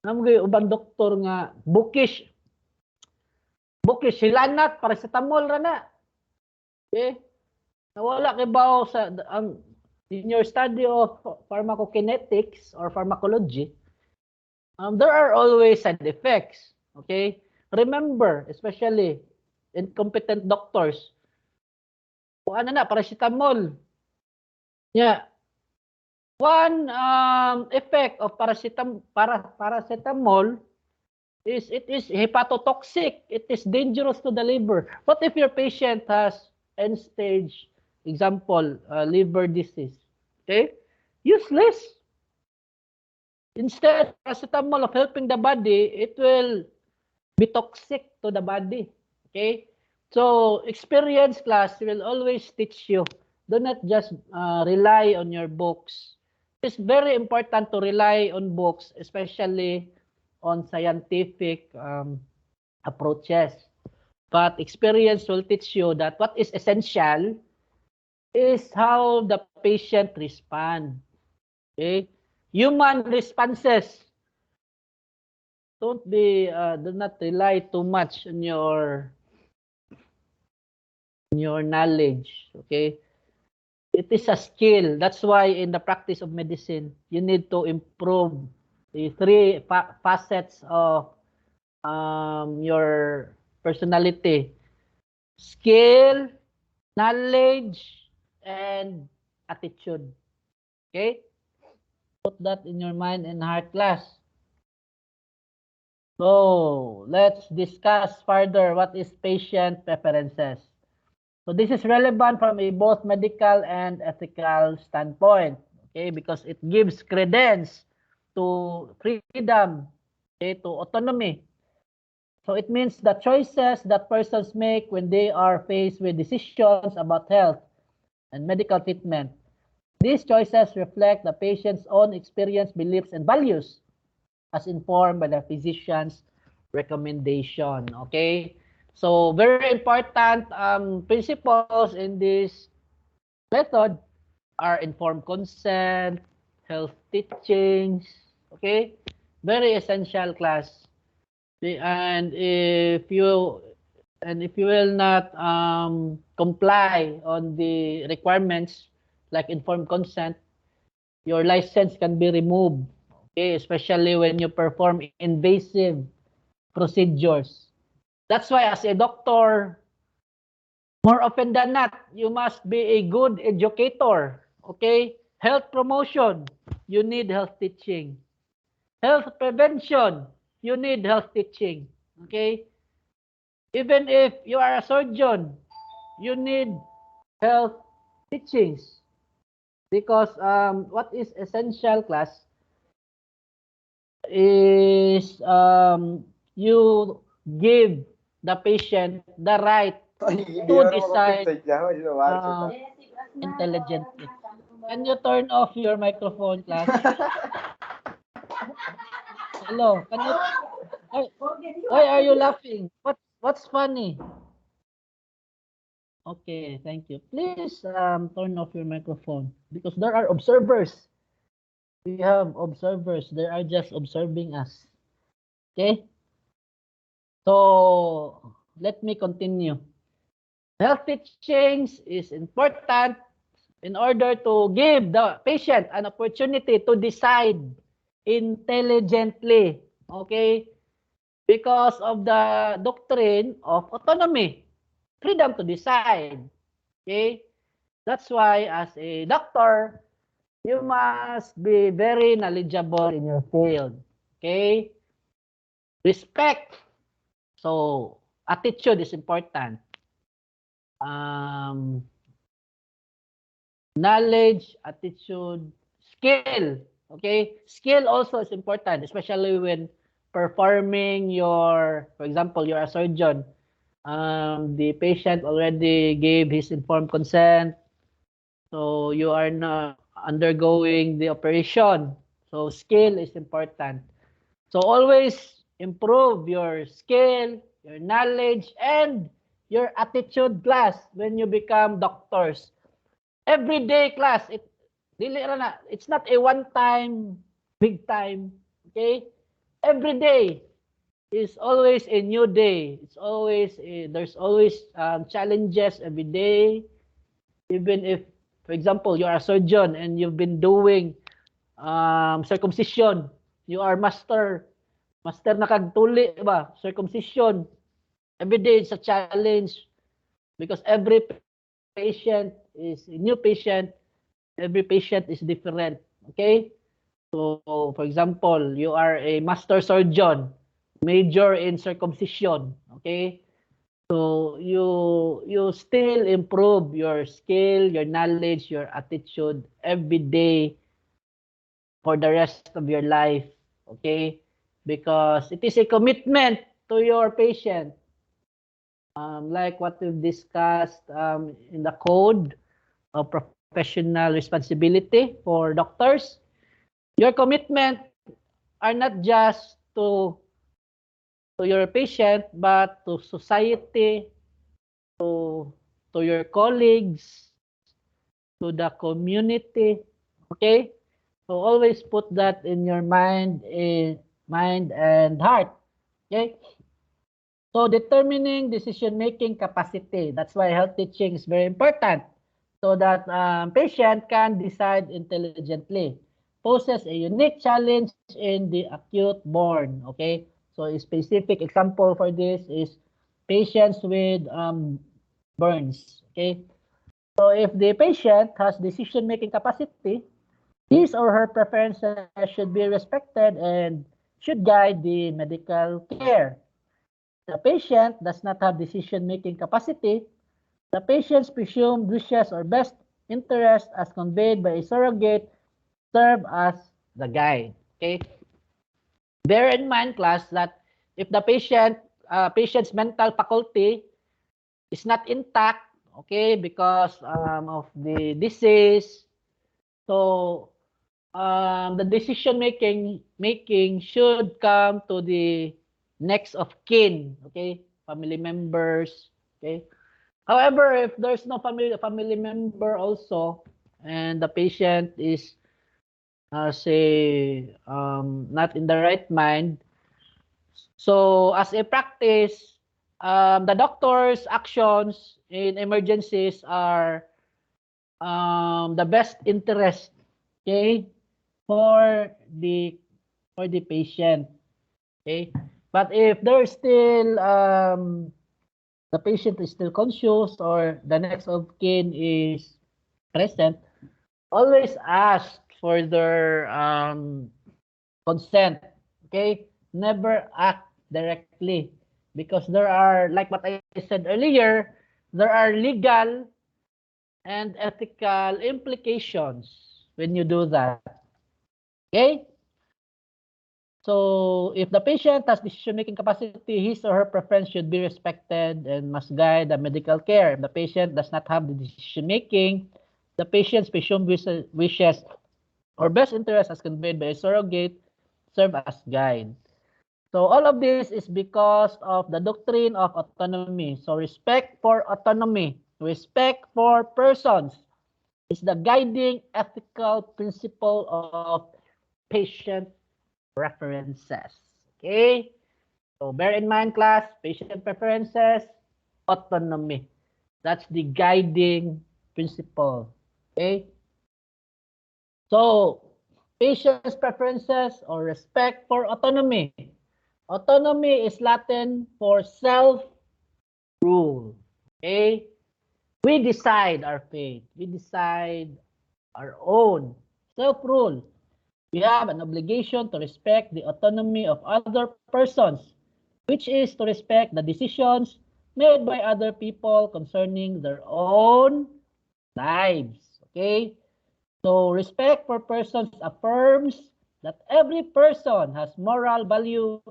Alam mo ubang doktor nga bookish silanat paracetamol ra na. Okay? Nawala kay bao sa ang in your study of pharmacokinetics or pharmacology, there are always side effects. Okay? Remember, especially incompetent doctors, kung ano na, paracetamol. Yeah. One effect of paracetamol is it is hepatotoxic. It is dangerous to the liver. What if your patient has end-stage, example, liver disease? Okay? Useless. Instead, paracetamol of helping the body, it will be toxic to the body. Okay? So, experience class will always teach you. Do not just rely on your books. It's very important to rely on books, especially on scientific approaches. But experience will teach you that what is essential is how the patient respond. Okay? Human responses. Do not rely too much on your knowledge. Okay? It is a skill. That's why in the practice of medicine, you need to improve the three facets of your personality. Skill, knowledge, and attitude. Okay? Put that in your mind and heart, class. So let's discuss further what is patient preferences. So this is relevant from a both medical and ethical standpoint, okay, because it gives credence to freedom, okay, to autonomy. So it means the choices that persons make when they are faced with decisions about health and medical treatment. These choices reflect the patient's own experience, beliefs, and values as informed by the physician's recommendation. Okay? So, very important principles in this method are informed consent, health teachings. Okay? Very essential, class. And if you will not comply on the requirements like informed consent, your license can be removed. Okay, especially when you perform invasive procedures. That's why as a doctor, more often than not, you must be a good educator. Okay, health promotion, you need health teaching. Health prevention, you need health teaching. Okay, even if you are a surgeon, you need health teachings because what is essential, class, is you give the patient the right to decide intelligently. Can you turn off your microphone, class? Hello, can you? Why are you laughing? What's funny? Okay, thank you. Please turn off your microphone because there are observers. We have observers. They are just observing us. Okay? So, let me continue. Health teachings is important in order to give the patient an opportunity to decide intelligently. Okay? Because of the doctrine of autonomy, freedom to decide. Okay? That's why as a doctor, you must be very knowledgeable in your field. Okay? Respect. So, attitude is important. Um, knowledge, attitude, skill. Okay? Skill also is important, especially when performing your, for example, you're a surgeon. The patient already gave his informed consent. So you are not undergoing the operation. So skill is important. So always improve your skill, your knowledge, and your attitude, class, when you become doctors. Everyday, class, it's not a one time, big time. Okay? Every day is always a new day. It's always there's always challenges every day. Even if, for example, you are a surgeon and you've been doing circumcision, you are master na kagtuli ba, circumcision. Every day it's a challenge because every patient is a new patient, every patient is different. Okay? So, for example, you are a master surgeon, major in circumcision. Okay? So you still improve your skill, your knowledge, your attitude every day for the rest of your life. Okay? Because it is a commitment to your patient. Like what we've discussed in the code of professional responsibility for doctors, your commitment are not just to your patient but to society, to your colleagues, to the community. Okay? So always put that in your mind and heart. Okay? So determining decision-making capacity. That's why health teaching is very important. So that patient can decide intelligently. Poses a unique challenge in the acute born. Okay? So a specific example for this is patients with burns. Okay? So if the patient has decision-making capacity, His or her preferences should be respected and should guide the medical care. The patient does not have decision-making capacity. The patient's presumed wishes or best interest as conveyed by a surrogate serve as the guide. Okay? Bear in mind, class, that if the patient's mental faculty is not intact, okay, because of the disease, so the decision making should come to the next of kin, okay, family members, okay. However, if there's no family member also, and the patient is say not in the right mind, so as a practice, the doctor's actions in emergencies are the best interest, okay, for the patient, okay. But if there's still the patient is still conscious or the next of kin is present, always ask for their consent, okay. Never act directly, because there are, like what I said earlier, there are legal and ethical implications when you do that, okay. So if the patient has decision-making capacity, his or her preference should be respected and must guide the medical care. If the patient does not have the decision-making, the patient's presumed wishes or best interest as conveyed by a surrogate serve as guide. So all of this is because of the doctrine of autonomy. So respect for autonomy, respect for persons is the guiding ethical principle of patient preferences. Okay? So bear in mind, class, patient preferences, autonomy. That's the guiding principle. Okay? So, patient's preferences or respect for autonomy. Autonomy is Latin for self-rule. Okay? We decide our fate. We decide our own self-rule. We have an obligation to respect the autonomy of other persons, which is to respect the decisions made by other people concerning their own lives. Okay? So respect for persons affirms that every person has moral value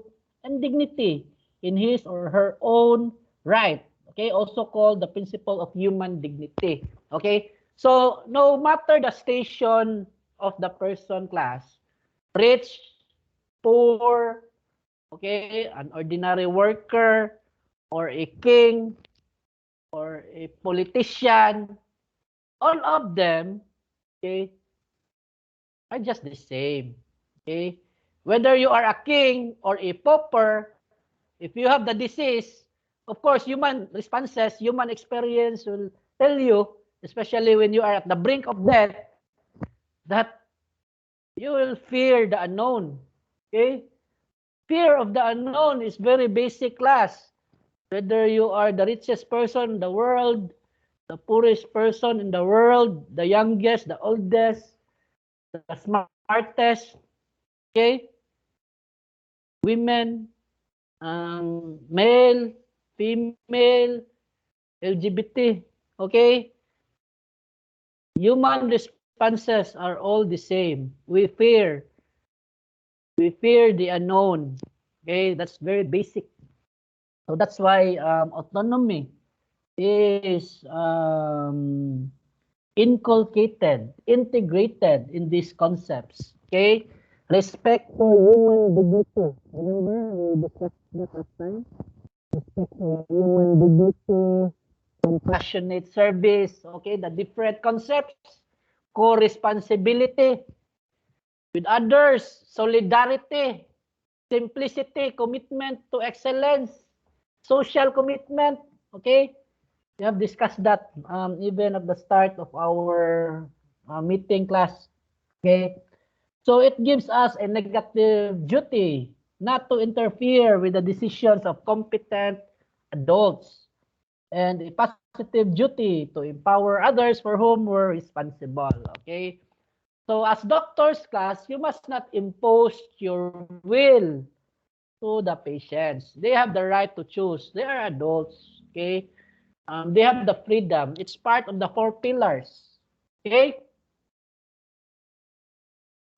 and dignity in his or her own right. Okay, also called the principle of human dignity. Okay, so no matter the station of the person, class, rich, poor, okay, an ordinary worker, or a king, or a politician, all of them, okay, are just the same. Okay? Whether you are a king or a pauper, if you have the disease, of course, human responses, human experience will tell you, especially when you are at the brink of death, that you will fear the unknown. Okay? Fear of the unknown is very basic, class. Whether you are the richest person in the world, the poorest person in the world, the youngest, the oldest, the smartest, okay? Women, male, female, LGBT, okay? Human responses are all the same. We fear the unknown, okay? That's very basic. So that's why autonomy is inculcated, integrated in these concepts, okay? Respect for human dignity. Remember, we discussed that last time. Respect for human dignity, compassionate service, okay? The different concepts, co-responsibility with others, solidarity, simplicity, commitment to excellence, social commitment, okay? We have discussed that even at the start of our meeting, class, okay? So it gives us a negative duty not to interfere with the decisions of competent adults, and a positive duty to empower others for whom we're responsible. Okay? So as doctors class, you must not impose your will to the patients. They have the right to choose. They are adults, okay? They have the freedom. It's part of the 4 pillars, okay?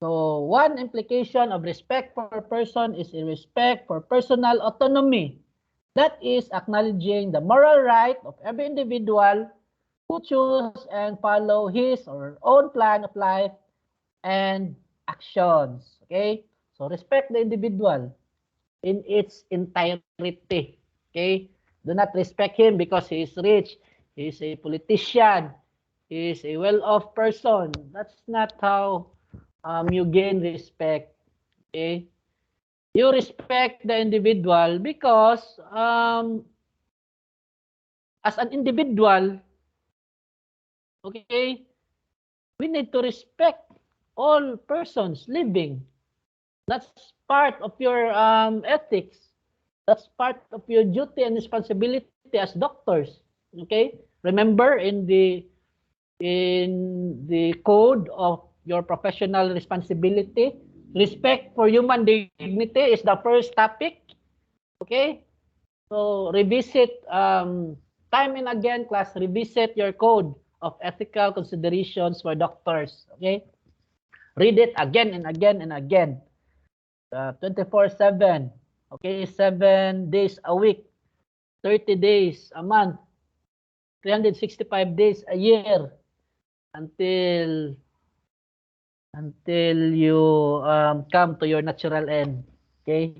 So one implication of respect for a person is a respect for personal autonomy. That is acknowledging the moral right of every individual who choose and follow his or own plan of life and actions. Okay? So respect the individual in its entirety. Okay? Do not respect him because he is rich, he is a politician, he is a well-off person. That's not how you gain respect. Okay? You respect the individual because as an individual, okay, we need to respect all persons living. That's part of your ethics. That's part of your duty and responsibility as doctors. Okay? Remember in the code of your professional responsibility, respect for human dignity is the first topic. Okay? So revisit time and again, class, revisit your code of ethical considerations for doctors. Okay? Read it again and again and again. 24/7. Okay, 7 days a week, 30 days a month, 365 days a year until you come to your natural end. Okay?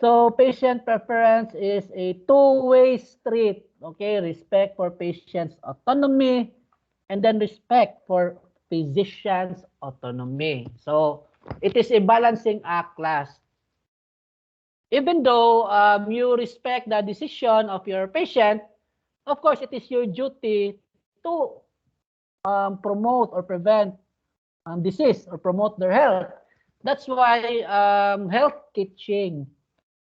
So patient preference is a two-way street. Okay, respect for patient's autonomy and then respect for physician's autonomy. So it is a balancing act, class. Even though you respect the decision of your patient, of course, it is your duty to promote or prevent disease or promote their health. That's why health teaching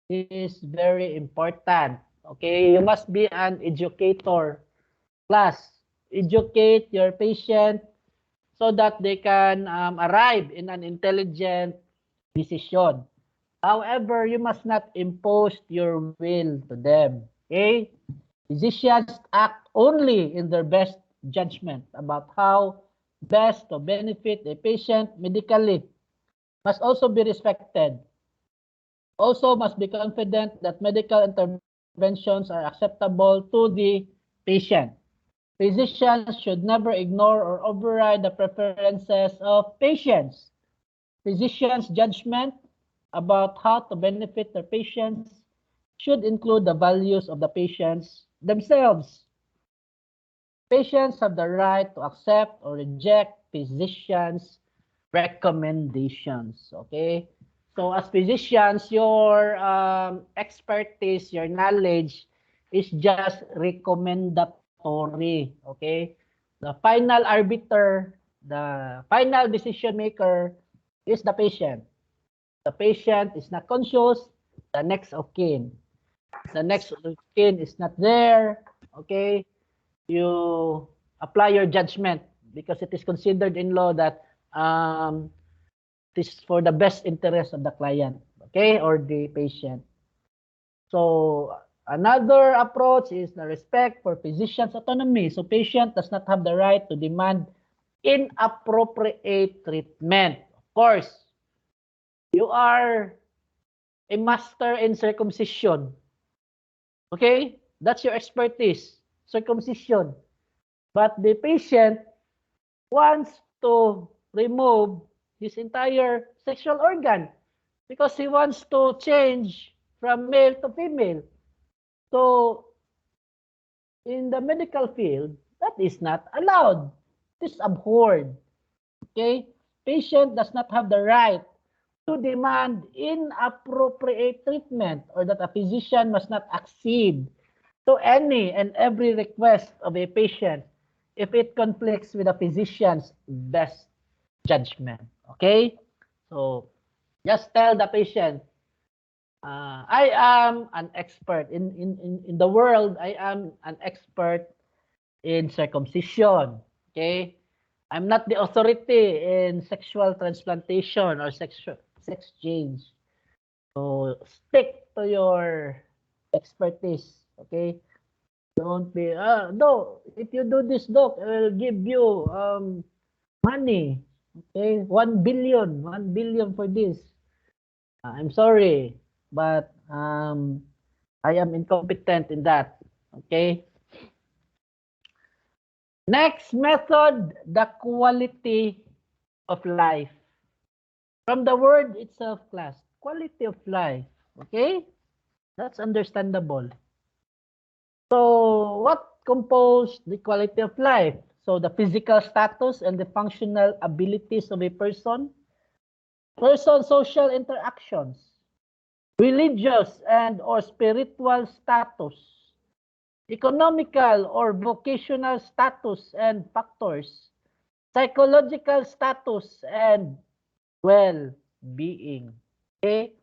is very important. Okay, you must be an educator. Plus, educate your patient so that they can arrive in an intelligent decision. However, you must not impose your will to them. Okay? Physicians act only in their best judgment about how best to benefit a patient medically. Must also be respected. Also must be confident that medical interventions are acceptable to the patient. Physicians should never ignore or override the preferences of patients. Physicians' judgment about how to benefit their patients should include the values of the patients themselves. Patients have the right to accept or reject physicians' recommendations. Okay? So as physicians, your expertise, your knowledge is just recommendatory. Okay? The final arbiter, the final decision maker is the patient. The patient is not conscious, the next of kin. The next of kin is not there. Okay? You apply your judgment because it is considered in law that it is for the best interest of the client, okay, or the patient. So another approach is the respect for physician's autonomy. So patient does not have the right to demand inappropriate treatment. Of course, you are a master in circumcision. Okay? That's your expertise, circumcision. But the patient wants to remove his entire sexual organ because he wants to change from male to female. So, in the medical field, that is not allowed. It is abhorred. Okay? Patient does not have the right to demand inappropriate treatment or that a physician must not accede to any and every request of a patient if it conflicts with a physician's best judgment. Okay? So, just tell the patient, I am an expert in the world. I am an expert in circumcision. Okay? I'm not the authority in sexual transplantation or sex change. So stick to your expertise, okay? Don't be, no, if you do this, doc, I will give you money, okay? 1 billion for this. I'm sorry, but I am incompetent in that, okay? Next method, the quality of life. From the word itself, class, quality of life, okay? That's understandable. So what compose the quality of life? So the physical status and the functional abilities of a person, social interactions, religious and or spiritual status, economical or vocational status and factors, psychological status and well-being. Okay?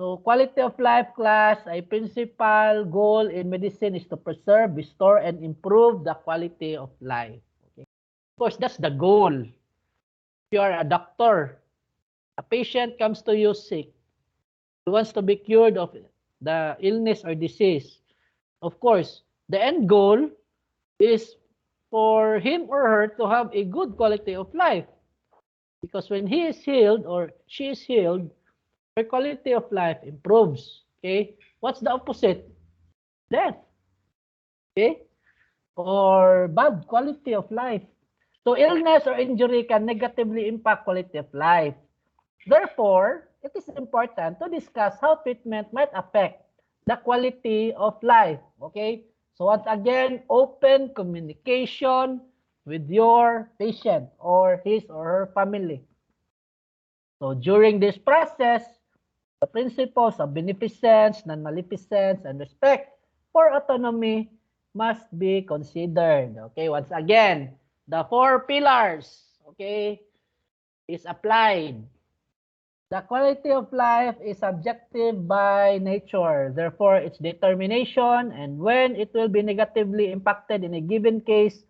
So quality of life class, a principal goal in medicine is to preserve, restore, and improve the quality of life. Okay? Of course, that's the goal. If you are a doctor, a patient comes to you sick, he wants to be cured of the illness or disease. Of course, the end goal is for him or her to have a good quality of life. Because when he is healed or she is healed, her quality of life improves. Okay? What's the opposite? Death. Okay? Or bad quality of life. So illness or injury can negatively impact quality of life. Therefore, it is important to discuss how treatment might affect the quality of life. Okay? So once again, open communication with your patient or his or her family. So during this process, the principles of beneficence, non-maleficence, and respect for autonomy must be considered. Okay, once again, the 4 pillars, okay, is applied. The quality of life is subjective by nature. Therefore, its determination and when it will be negatively impacted in a given case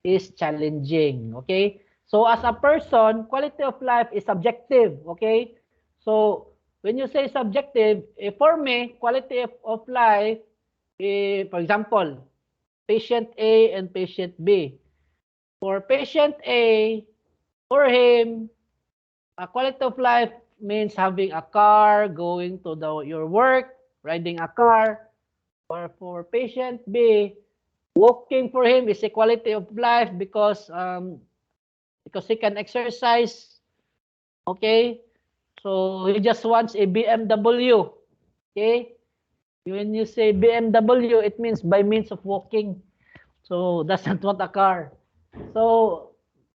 is challenging. Okay? So as a person, quality of life is subjective. Okay? So when you say subjective, for me, quality of life, for example, patient A and patient B. For patient A, for him, a quality of life means having a car, going to your work, riding a car. Or for patient B, walking for him is a quality of life because he can exercise. Okay, so he just wants a BMW. Okay, when you say BMW, it means by means of walking. So doesn't want a car. So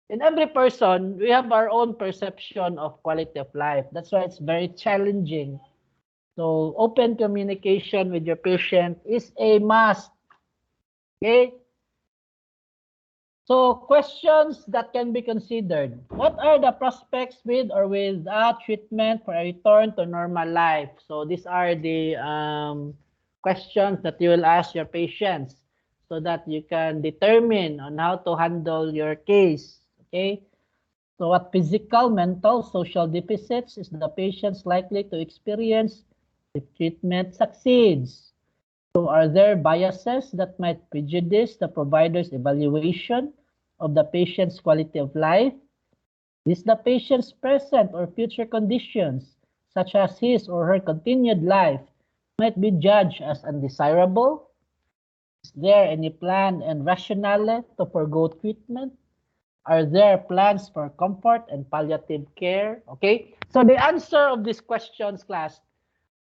in every person, we have our own perception of quality of life. That's why it's very challenging. So open communication with your patient is a must. Okay? So questions that can be considered. What are the prospects with or without treatment for a return to normal life? So these are the questions that you will ask your patients so that you can determine on how to handle your case. Okay? So what physical, mental, social deficits is the patient's likely to experience if treatment succeeds? So are there biases that might prejudice the provider's evaluation of the patient's quality of life? Is the patient's present or future conditions, such as his or her continued life, might be judged as undesirable? Is there any plan and rationale to forego treatment? Are there plans for comfort and palliative care? Okay, so the answer of these questions, class,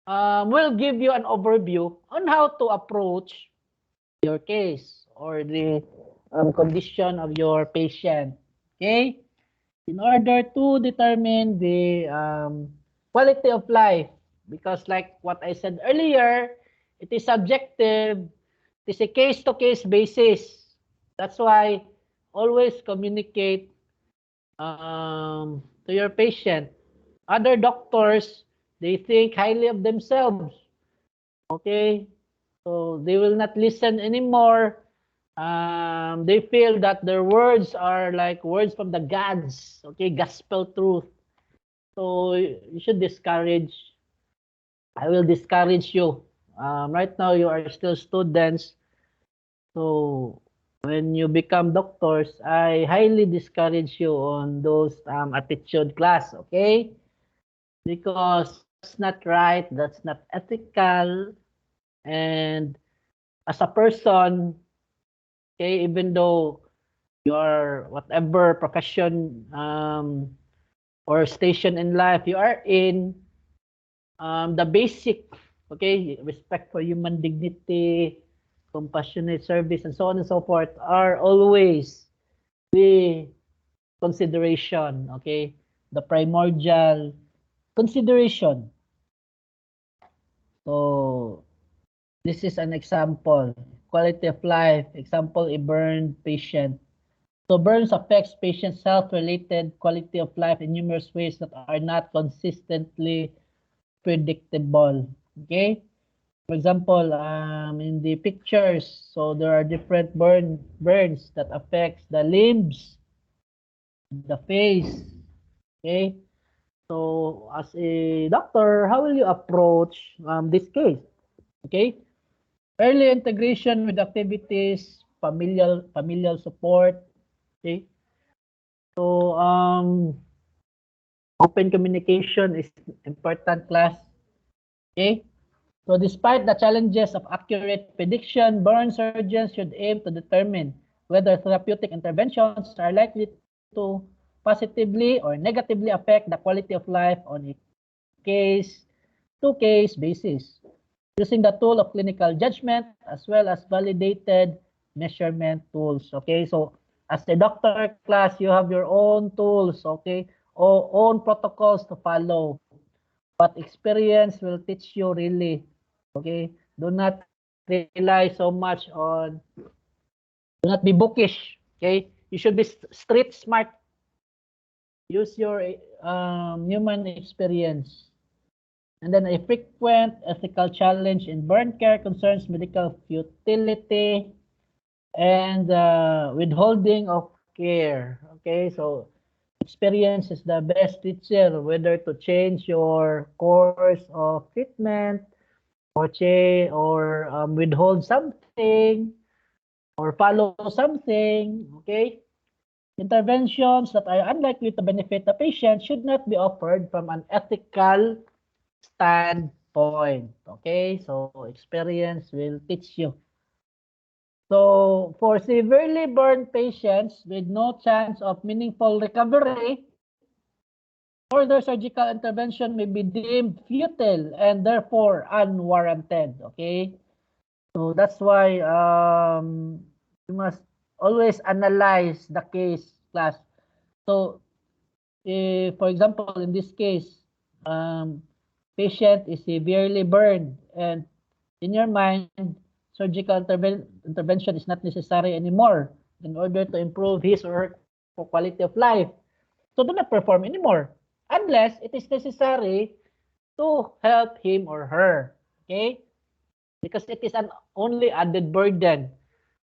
will give you an overview on how to approach your case or the condition of your patient. Okay, in order to determine the quality of life, because like what I said earlier, it is subjective. It is a case-to-case basis. That's why always communicate to your patient. Other doctors, they think highly of themselves. Okay? So they will not listen anymore they feel that their words are like words from the gods, okay, gospel truth. So you should discourage. I will discourage you. Right now, you are still students. So when you become doctors, I highly discourage you on those attitude class, okay? Because that's not right, that's not ethical, and as a person, okay, even though your whatever profession or station in life you are in, the basic, okay, respect for human dignity, compassionate service, and so on and so forth are always the consideration, okay, the primordial consideration. So this is an example. Quality of life, example, a burned patient. So burns affects patients' health-related quality of life in numerous ways that are not consistently predictable. Okay? For example, in the pictures, so there are different burns that affects the limbs, the face. Okay? So as a doctor, how will you approach this case? Okay? Early integration with activities, familial support. Okay? So open communication is important class. Okay? So despite the challenges of accurate prediction, burn surgeons should aim to determine whether therapeutic interventions are likely to positively or negatively affect the quality of life on a case-to-case basis, using the tool of clinical judgment as well as validated measurement tools. Okay, so as a doctor class, you have your own tools, okay, or own protocols to follow. But experience will teach you really. Okay, do not rely so much on, do not be bookish. Okay, you should be street smart. Use your human experience. And then a frequent ethical challenge in burn care concerns medical futility and withholding of care. Okay, so experience is the best teacher whether to change your course of treatment or withhold something or follow something. Okay, interventions that are unlikely to benefit the patient should not be offered from an ethical standpoint. Okay, so experience will teach you. So for severely burned patients with no chance of meaningful recovery, further surgical intervention may be deemed futile and therefore unwarranted. Okay, so that's why you must always analyze the case class. So for example, in this case, patient is severely burned and in your mind, surgical intervention is not necessary anymore in order to improve his or her quality of life. So do not perform anymore unless it is necessary to help him or her. Okay? Because it is an only added burden,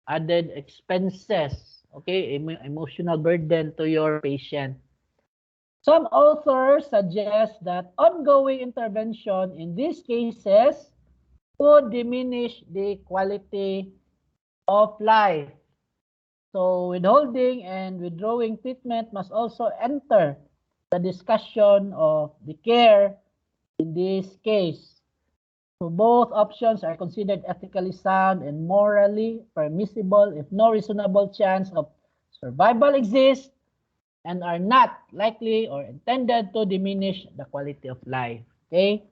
added expenses, okay, emotional burden to your patient. Some authors suggest that ongoing intervention in these cases could diminish the quality of life. So withholding and withdrawing treatment must also enter the discussion of the care in this case. So both options are considered ethically sound and morally permissible if no reasonable chance of survival exists and are not likely or intended to diminish the quality of life. Okay?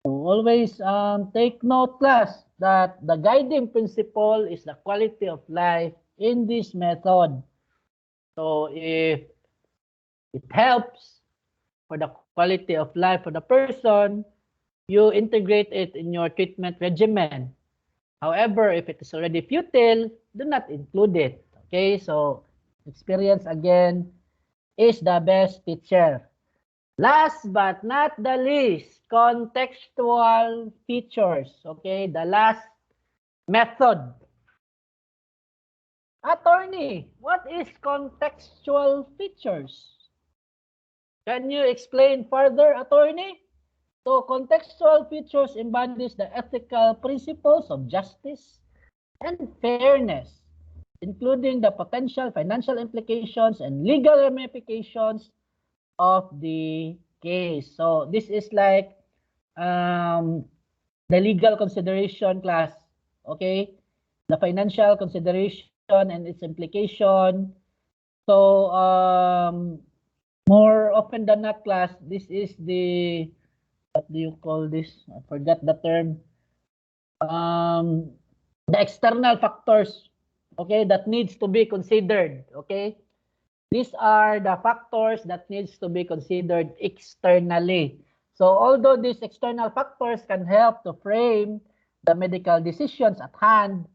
So always take note, class, that the guiding principle is the quality of life in this method. So if it helps for the quality of life for the person, you integrate it in your treatment regimen. However, if it is already futile, do not include it. Okay, so experience again is the best teacher. Last but not the least, contextual features. Okay, the last method Attorney, what is contextual features? Can you explain further, attorney? So contextual features embodies the ethical principles of justice and fairness, including the potential financial implications and legal ramifications of the case. So this is like the legal consideration class, okay? The financial consideration and its implication. So more often than not class, this is the, what do you call this? I forgot the term. The external factors, okay, that needs to be considered, okay? These are the factors that needs to be considered externally. So although these external factors can help to frame the medical decisions at hand,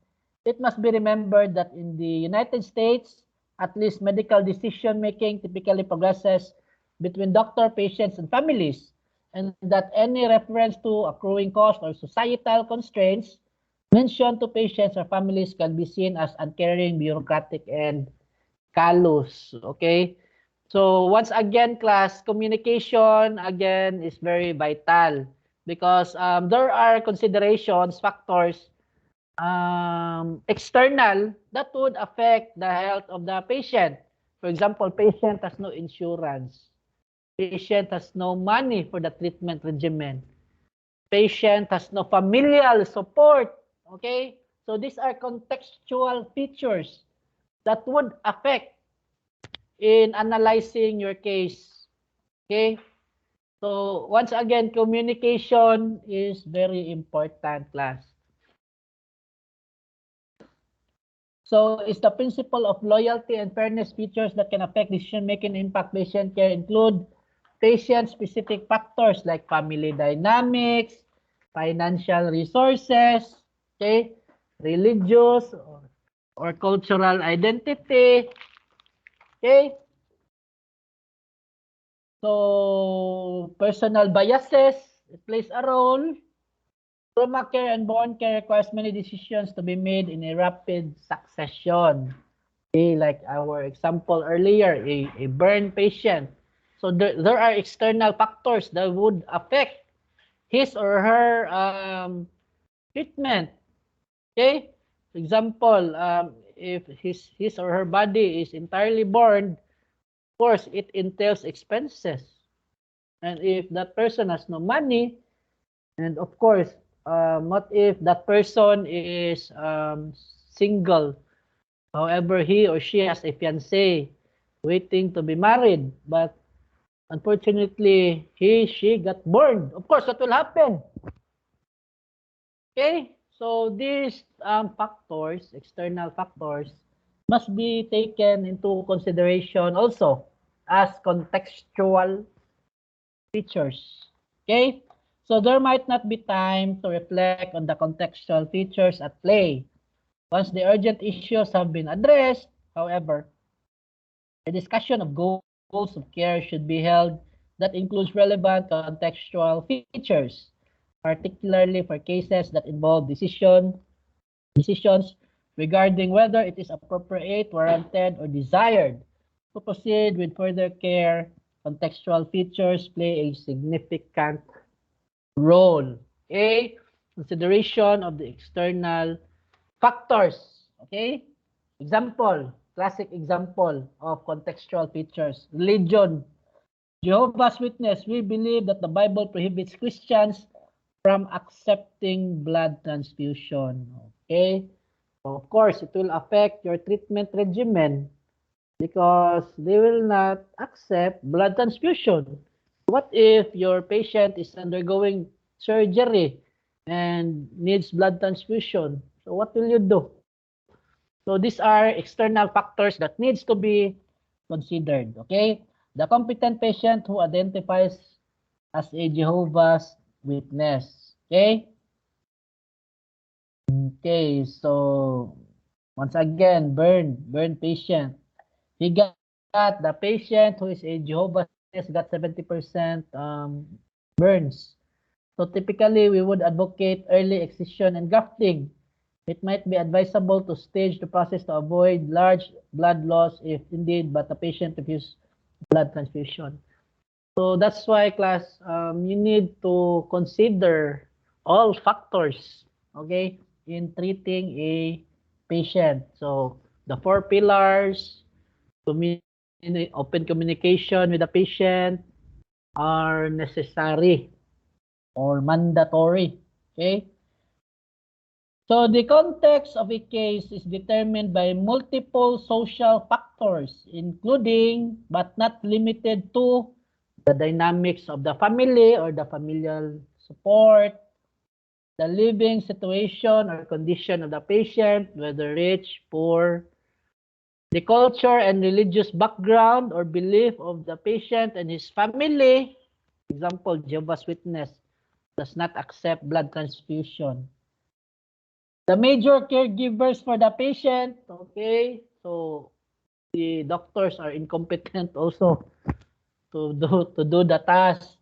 it must be remembered that in the United States, at least medical decision making typically progresses between doctor, patients, and families, and that any reference to accruing cost or societal constraints mentioned to patients or families can be seen as uncaring, bureaucratic, and callous. Okay? So once again, class, communication again is very vital because there are considerations, factors, external that would affect the health of the patient. For example, patient has no insurance. Patient has no money for the treatment regimen. Patient has no familial support. Okay? So these are contextual features that would affect in analyzing your case. Okay? So once again, communication is very important, class. So is the principle of loyalty and fairness features that can affect decision-making and impact patient care include patient-specific factors like family dynamics, financial resources, okay, religious or cultural identity, okay? So personal biases, it plays a role. Trauma care and born care requires many decisions to be made in a rapid succession. Okay, like our example earlier, a burn patient. So there are external factors that would affect his or her treatment. Okay, for example, if his or her body is entirely burned, of course, it entails expenses. And if that person has no money, and of course, what if that person is single? However, he or she has a fiancé waiting to be married, but unfortunately, she got burned. Of course, what will happen? Okay, so these factors, external factors, must be taken into consideration also as contextual features. Okay, so there might not be time to reflect on the contextual features at play. Once the urgent issues have been addressed, however, a discussion of goals of care should be held that includes relevant contextual features, particularly for cases that involve decisions regarding whether it is appropriate, warranted, or desired to proceed with further care. Contextual features play a significant role. A consideration of the external factors. Okay? Example, classic example of contextual features. Religion. Jehovah's Witness, we believe that the Bible prohibits Christians from accepting blood transfusion. Okay? So of course, it will affect your treatment regimen because they will not accept blood transfusion. What if your patient is undergoing surgery and needs blood transfusion? So what will you do? So these are external factors that needs to be considered, okay? The competent patient who identifies as a Jehovah's Witness, okay? Okay, so once again, burn patient. He got the patient who is a Jehovah's Witness got 70% burns. So typically, we would advocate early excision and grafting It might be advisable to stage the process to avoid large blood loss if indeed, but the patient refuses blood transfusion. So that's why, class, you need to consider all factors, okay, in treating a patient. So the 4 pillars, open communication with the patient are necessary or mandatory, okay? So the context of a case is determined by multiple social factors, including but not limited to the dynamics of the family or the familial support, the living situation or condition of the patient, whether rich, poor, the culture and religious background or belief of the patient and his family. Example, Jehovah's Witness does not accept blood transfusion. The major caregivers for the patient, okay, so the doctors are incompetent also to do the task.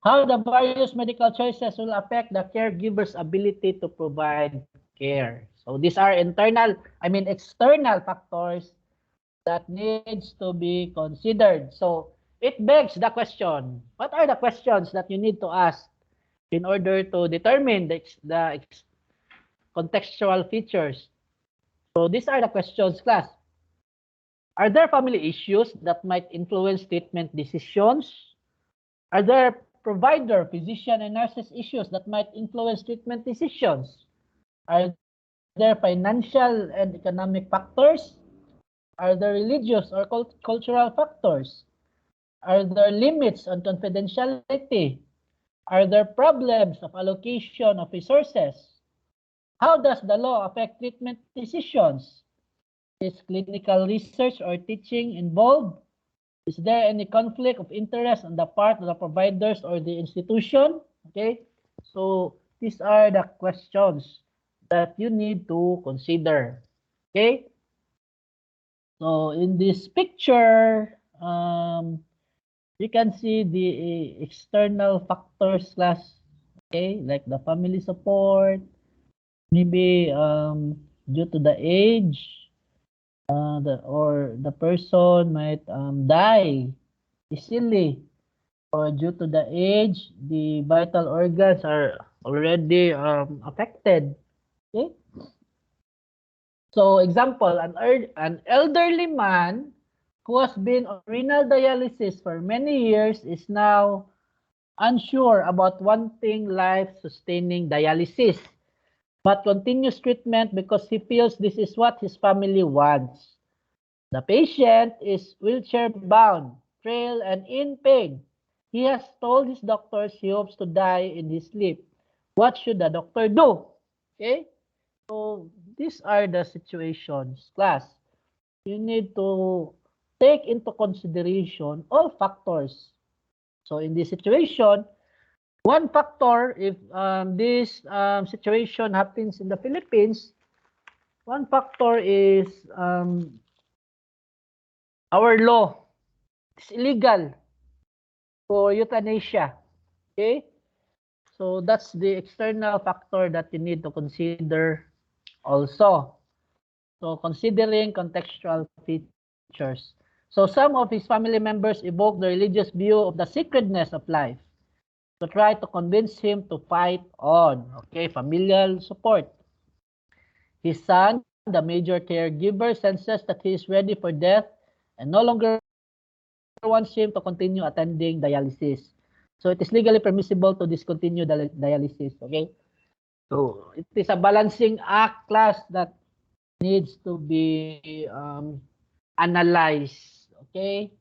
How the various medical choices will affect the caregiver's ability to provide care. So these are external factors that needs to be considered. So it begs the question, what are the questions that you need to ask in order to determine the contextual features? So these are the questions, class. Are there family issues that might influence treatment decisions? Are there provider, physician, and nurses issues that might influence treatment decisions? Are there financial and economic factors? Are there religious or cultural factors? Are there limits on confidentiality? Are there problems of allocation of resources? How does the law affect treatment decisions? Is clinical research or teaching involved? Is there any conflict of interest on the part of the providers or the institution? Okay, so these are the questions that you need to consider. Okay, so in this picture, you can see the external factors class, okay, like the family support, maybe due to the age, the person might die easily, or due to the age, the vital organs are already affected. Okay. So example, an elderly man who has been on renal dialysis for many years is now unsure about wanting life-sustaining dialysis, but continues treatment because he feels this is what his family wants. The patient is wheelchair-bound, frail, and in pain. He has told his doctors he hopes to die in his sleep. What should the doctor do? Okay? So, these are the situations, class. You need to take into consideration all factors. So, in this situation, one factor, if this situation happens in the Philippines, one factor is our law. It's illegal for euthanasia. Okay? So that's the external factor that you need to consider also. So considering contextual features. So some of his family members evoke the religious view of the sacredness of life to try to convince him to fight on. Okay, familial support. His son, the major caregiver, senses that he is ready for death and no longer wants him to continue attending dialysis. So it is legally permissible to discontinue the dialysis. Okay. So it is a balancing act, class, that needs to be analyzed. Okay.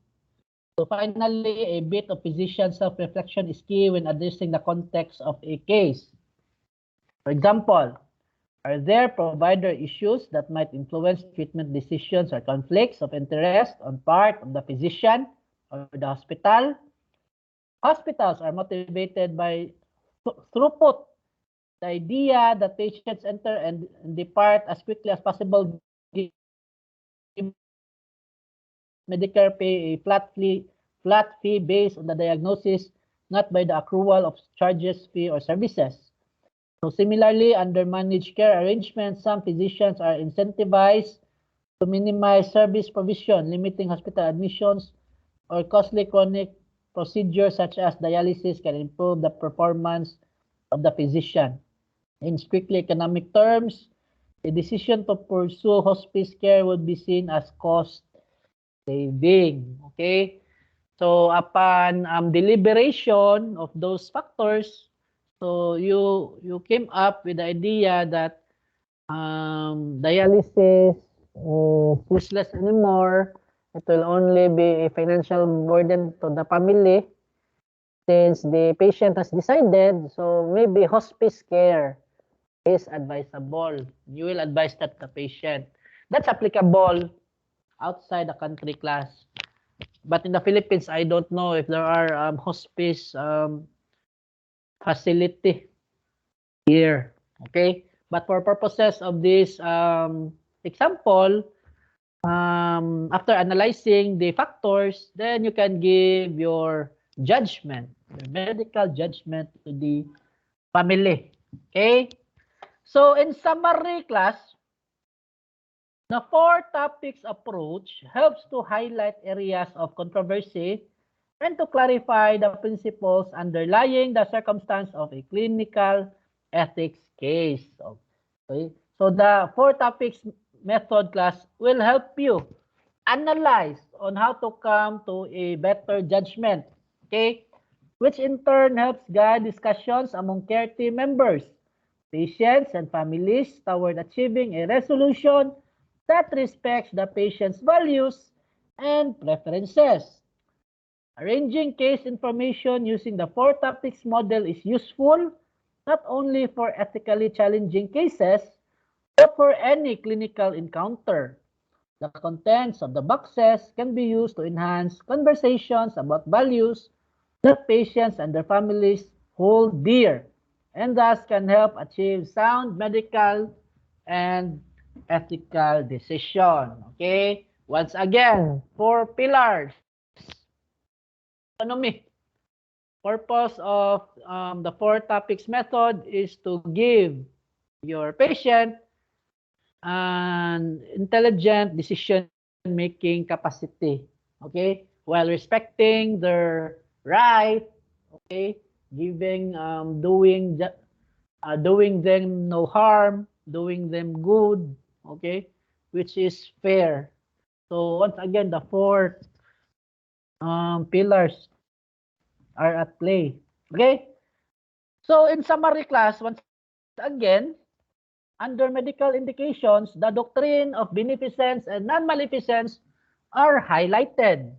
So finally, a bit of physician self-reflection is key when addressing the context of a case. For example, are there provider issues that might influence treatment decisions or conflicts of interest on part of the physician or the hospital? Hospitals are motivated by throughput, the idea that patients enter and depart as quickly as possible, given that Medicare pay a flat fee based on the diagnosis, not by the accrual of charges, fee, or services. So similarly, under managed care arrangements, some physicians are incentivized to minimize service provision, limiting hospital admissions, or costly chronic procedures such as dialysis can improve the performance of the physician. In strictly economic terms, the decision to pursue hospice care would be seen as cost saving. Okay? So upon deliberation of those factors, so you came up with the idea that dialysis is useless anymore. It will only be a financial burden to the family since the patient has decided. So maybe hospice care is advisable. You will advise that the patient. That's applicable outside the country class. But in the Philippines, I don't know if there are hospice facility here. Okay? But for purposes of this example, after analyzing the factors, then you can give your judgment, your medical judgment to the family. Okay? So in summary, class, the 4 topics approach helps to highlight areas of controversy and to clarify the principles underlying the circumstance of a clinical ethics case. Okay? So the 4 topics method class will help you analyze on how to come to a better judgment. Okay? Which in turn helps guide discussions among care team members, patients, and families toward achieving a resolution that respects the patient's values and preferences. Arranging case information using the 4 topics model is useful not only for ethically challenging cases, but for any clinical encounter. The contents of the boxes can be used to enhance conversations about values that patients and their families hold dear, and thus can help achieve sound medical and ethical decision. Okay? Once again, 4 pillars. Autonomy. Purpose of the 4 topics method is to give your patient an intelligent decision-making capacity. Okay? While respecting their right, okay, giving, doing them no harm, doing them good, okay, which is fair. So once again, the 4 pillars are at play. Okay? So in summary class, once again, under medical indications, the doctrine of beneficence and non-maleficence are highlighted.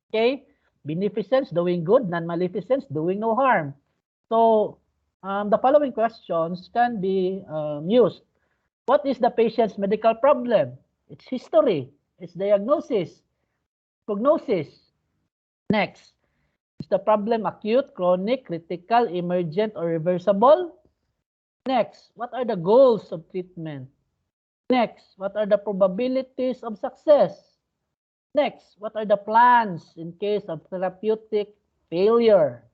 Okay? Beneficence, doing good, non-maleficence, doing no harm. So, the following questions can be used. What is the patient's medical problem? Its history, its diagnosis, prognosis. Next, is the problem acute, chronic, critical, emergent, or reversible? Next, what are the goals of treatment? Next, what are the probabilities of success? Next, what are the plans in case of therapeutic failure?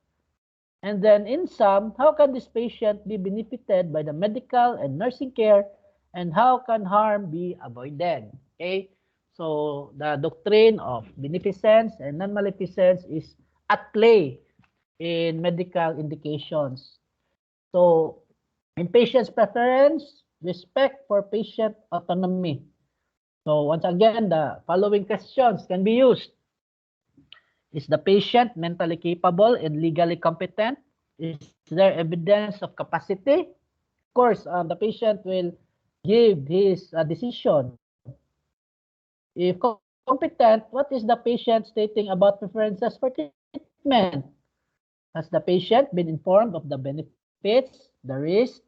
And then in sum, how can this patient be benefited by the medical and nursing care, and how can harm be avoided? Okay, so the doctrine of beneficence and non-maleficence is at play in medical indications. So in patient's preference, respect for patient autonomy. So once again, the following questions can be used. Is the patient mentally capable and legally competent? Is there evidence of capacity? Of course, the patient will give his decision. If competent, what is the patient stating about preferences for treatment? Has the patient been informed of the benefits, the risks,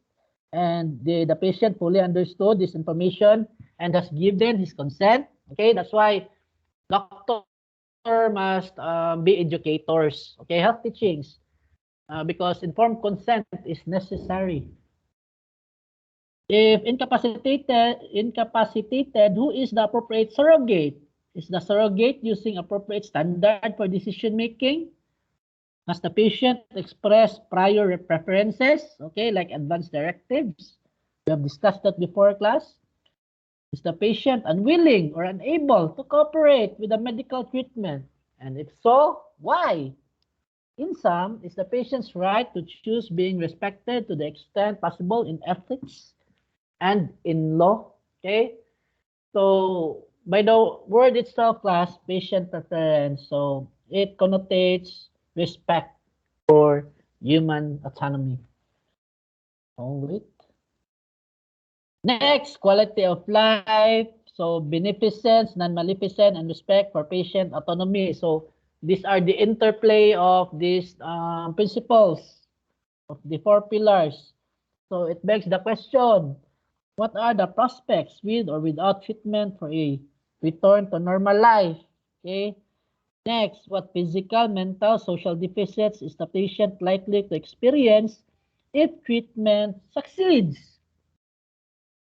and the patient fully understood this information and has given his consent? Okay, that's why doctor must be educators, okay, health teachings, because informed consent is necessary. If incapacitated, who is the appropriate surrogate? Is the surrogate using appropriate standard for decision making? Must the patient express prior preferences, okay, like advance directives? We have discussed that before, class. Is the patient unwilling or unable to cooperate with the medical treatment? And if so, why? In sum, is the patient's right to choose being respected to the extent possible in ethics and in law? Okay, so by the word itself, class, patient preference, so it connotates respect for human autonomy. Oh, wait. Next, quality of life. So beneficence, non-maleficence, and respect for patient autonomy. So these are the interplay of these principles of the four pillars. So it begs the question, what are the prospects with or without treatment for a return to normal life? Okay. Next, what physical, mental, social deficits is the patient likely to experience if treatment succeeds?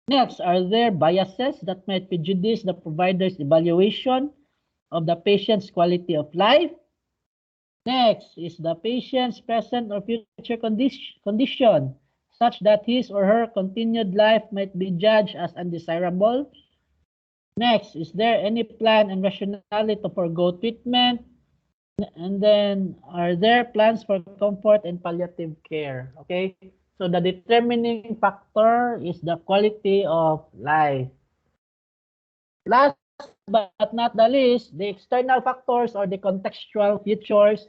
Next, are there biases that might prejudice the provider's evaluation of the patient's quality of life? Next, is the patient's present or future condition such that his or her continued life might be judged as undesirable? Next, is there any plan and rationale to forego treatment? And then, are there plans for comfort and palliative care? Okay, so the determining factor is the quality of life. Last but not the least, the external factors or the contextual features,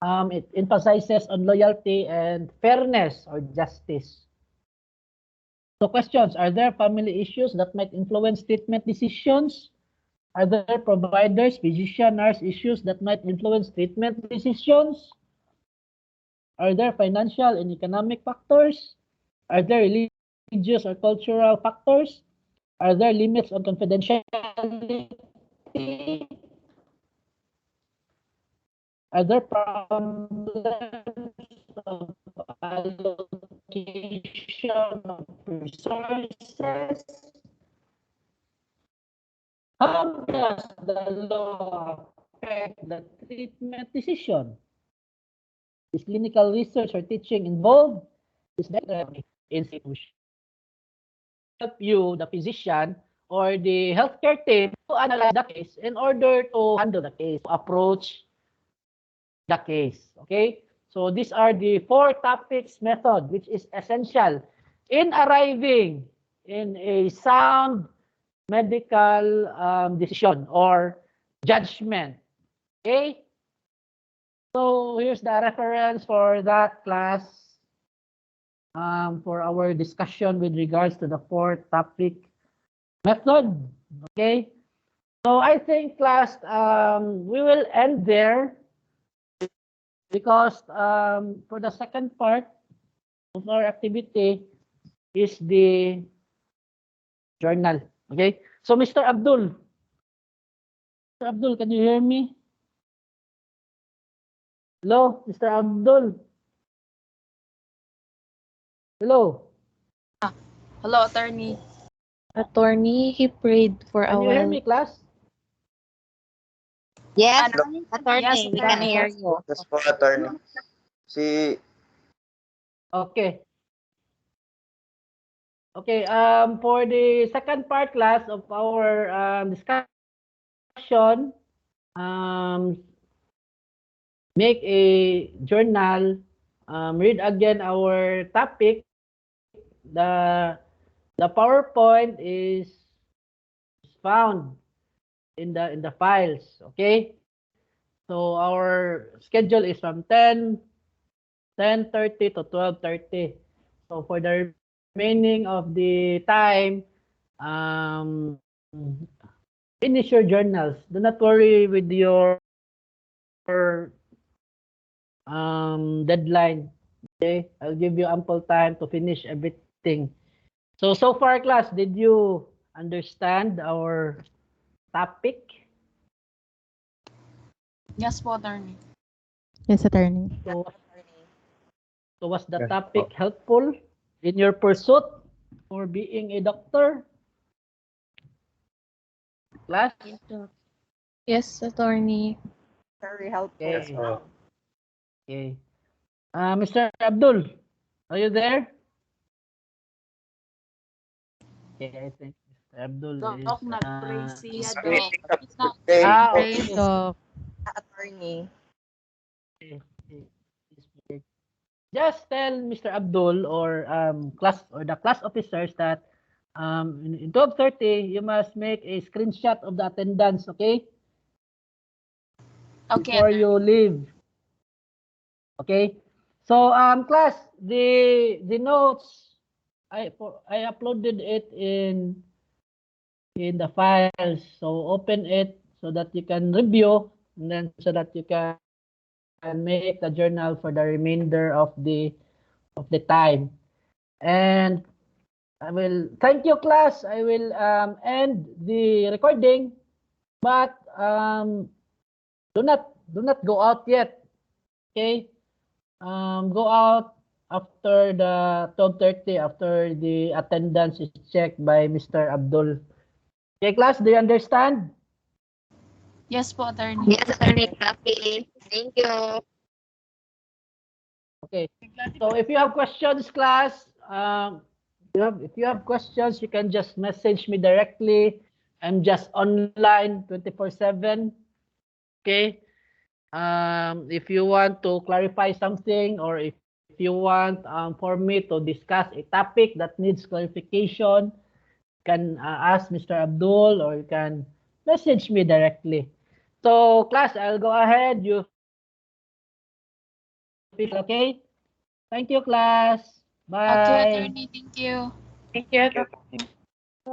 it emphasizes on loyalty and fairness or justice. So questions, are there family issues that might influence treatment decisions? Are there providers, physician, nurse issues that might influence treatment decisions? Are there financial and economic factors? Are there religious or cultural factors? Are there limits on confidentiality? Are there problems of allocation of resources? How does the law affect the treatment decision? Is clinical research or teaching involved? Is there institution help you, the physician, or the healthcare team to analyze the case in order to handle the case, to approach the case. Okay? So these are the 4 topics method which is essential in arriving in a sound medical decision or judgment. Okay? So here's the reference for that class for our discussion with regards to the 4 topic method. Okay? So I think class, we will end there because for the second part of our activity is the journal. Okay? So Mr. Abdul, can you hear me? Hello, Mr. Abdul. Hello. Hello, attorney. Attorney, he prayed for Can a you hear while. me, class? Yes, Yes, attorney, we can attorney. hear you. Yes po, attorney. Si Okay. Okay, for the second part class of our discussion, um, make a journal, read again our topic. The the PowerPoint is found in the files. Okay, so our schedule is from 10:30 to 12:30. So for the remaining of the time, um, finish your journals. Do not worry with your deadline. Okay, I'll give you ample time to finish everything. So far, class, did you understand our topic? Yes po, attorney. Yes, attorney. So, so was the Yes topic po. helpful in your pursuit for being a doctor? Class? Yes, attorney. Very helpful. Yes Okay. po. Okay. Mr. Abdul, are you there? Okay, I think Mr. Abdul is Dok, nag-pray siya, He's Dok. waiting the He's not day. okay. Praise Doc. Attorney. Okay. Okay. Just tell Mr. Abdul or class or the class officers that in 12:30 you must make a screenshot of the attendance, okay? Okay, Before you attorney. leave. Okay? So class, the notes I uploaded it in the files. So open it so that you can review and then so that you can make a journal for the remainder of the time. And I will thank you, class. I will end the recording, but do not go out yet. Okay, go out after the 12:30 after the attendance is checked by Mr. Abdul. Okay, class, do you understand? Yes po, attorney. Yes, Attorney Copy. Thank you. Okay. So if you have questions, class, if you have questions, you can just message me directly. I'm just online 24/7. Okay. If you want to clarify something or if you want for me to discuss a topic that needs clarification, you can ask Mr. Abdul or you can message me directly. So class, I'll go ahead. You okay? Thank you, class. Okay, Bye. attorney. Thank you. Thank you. Okay.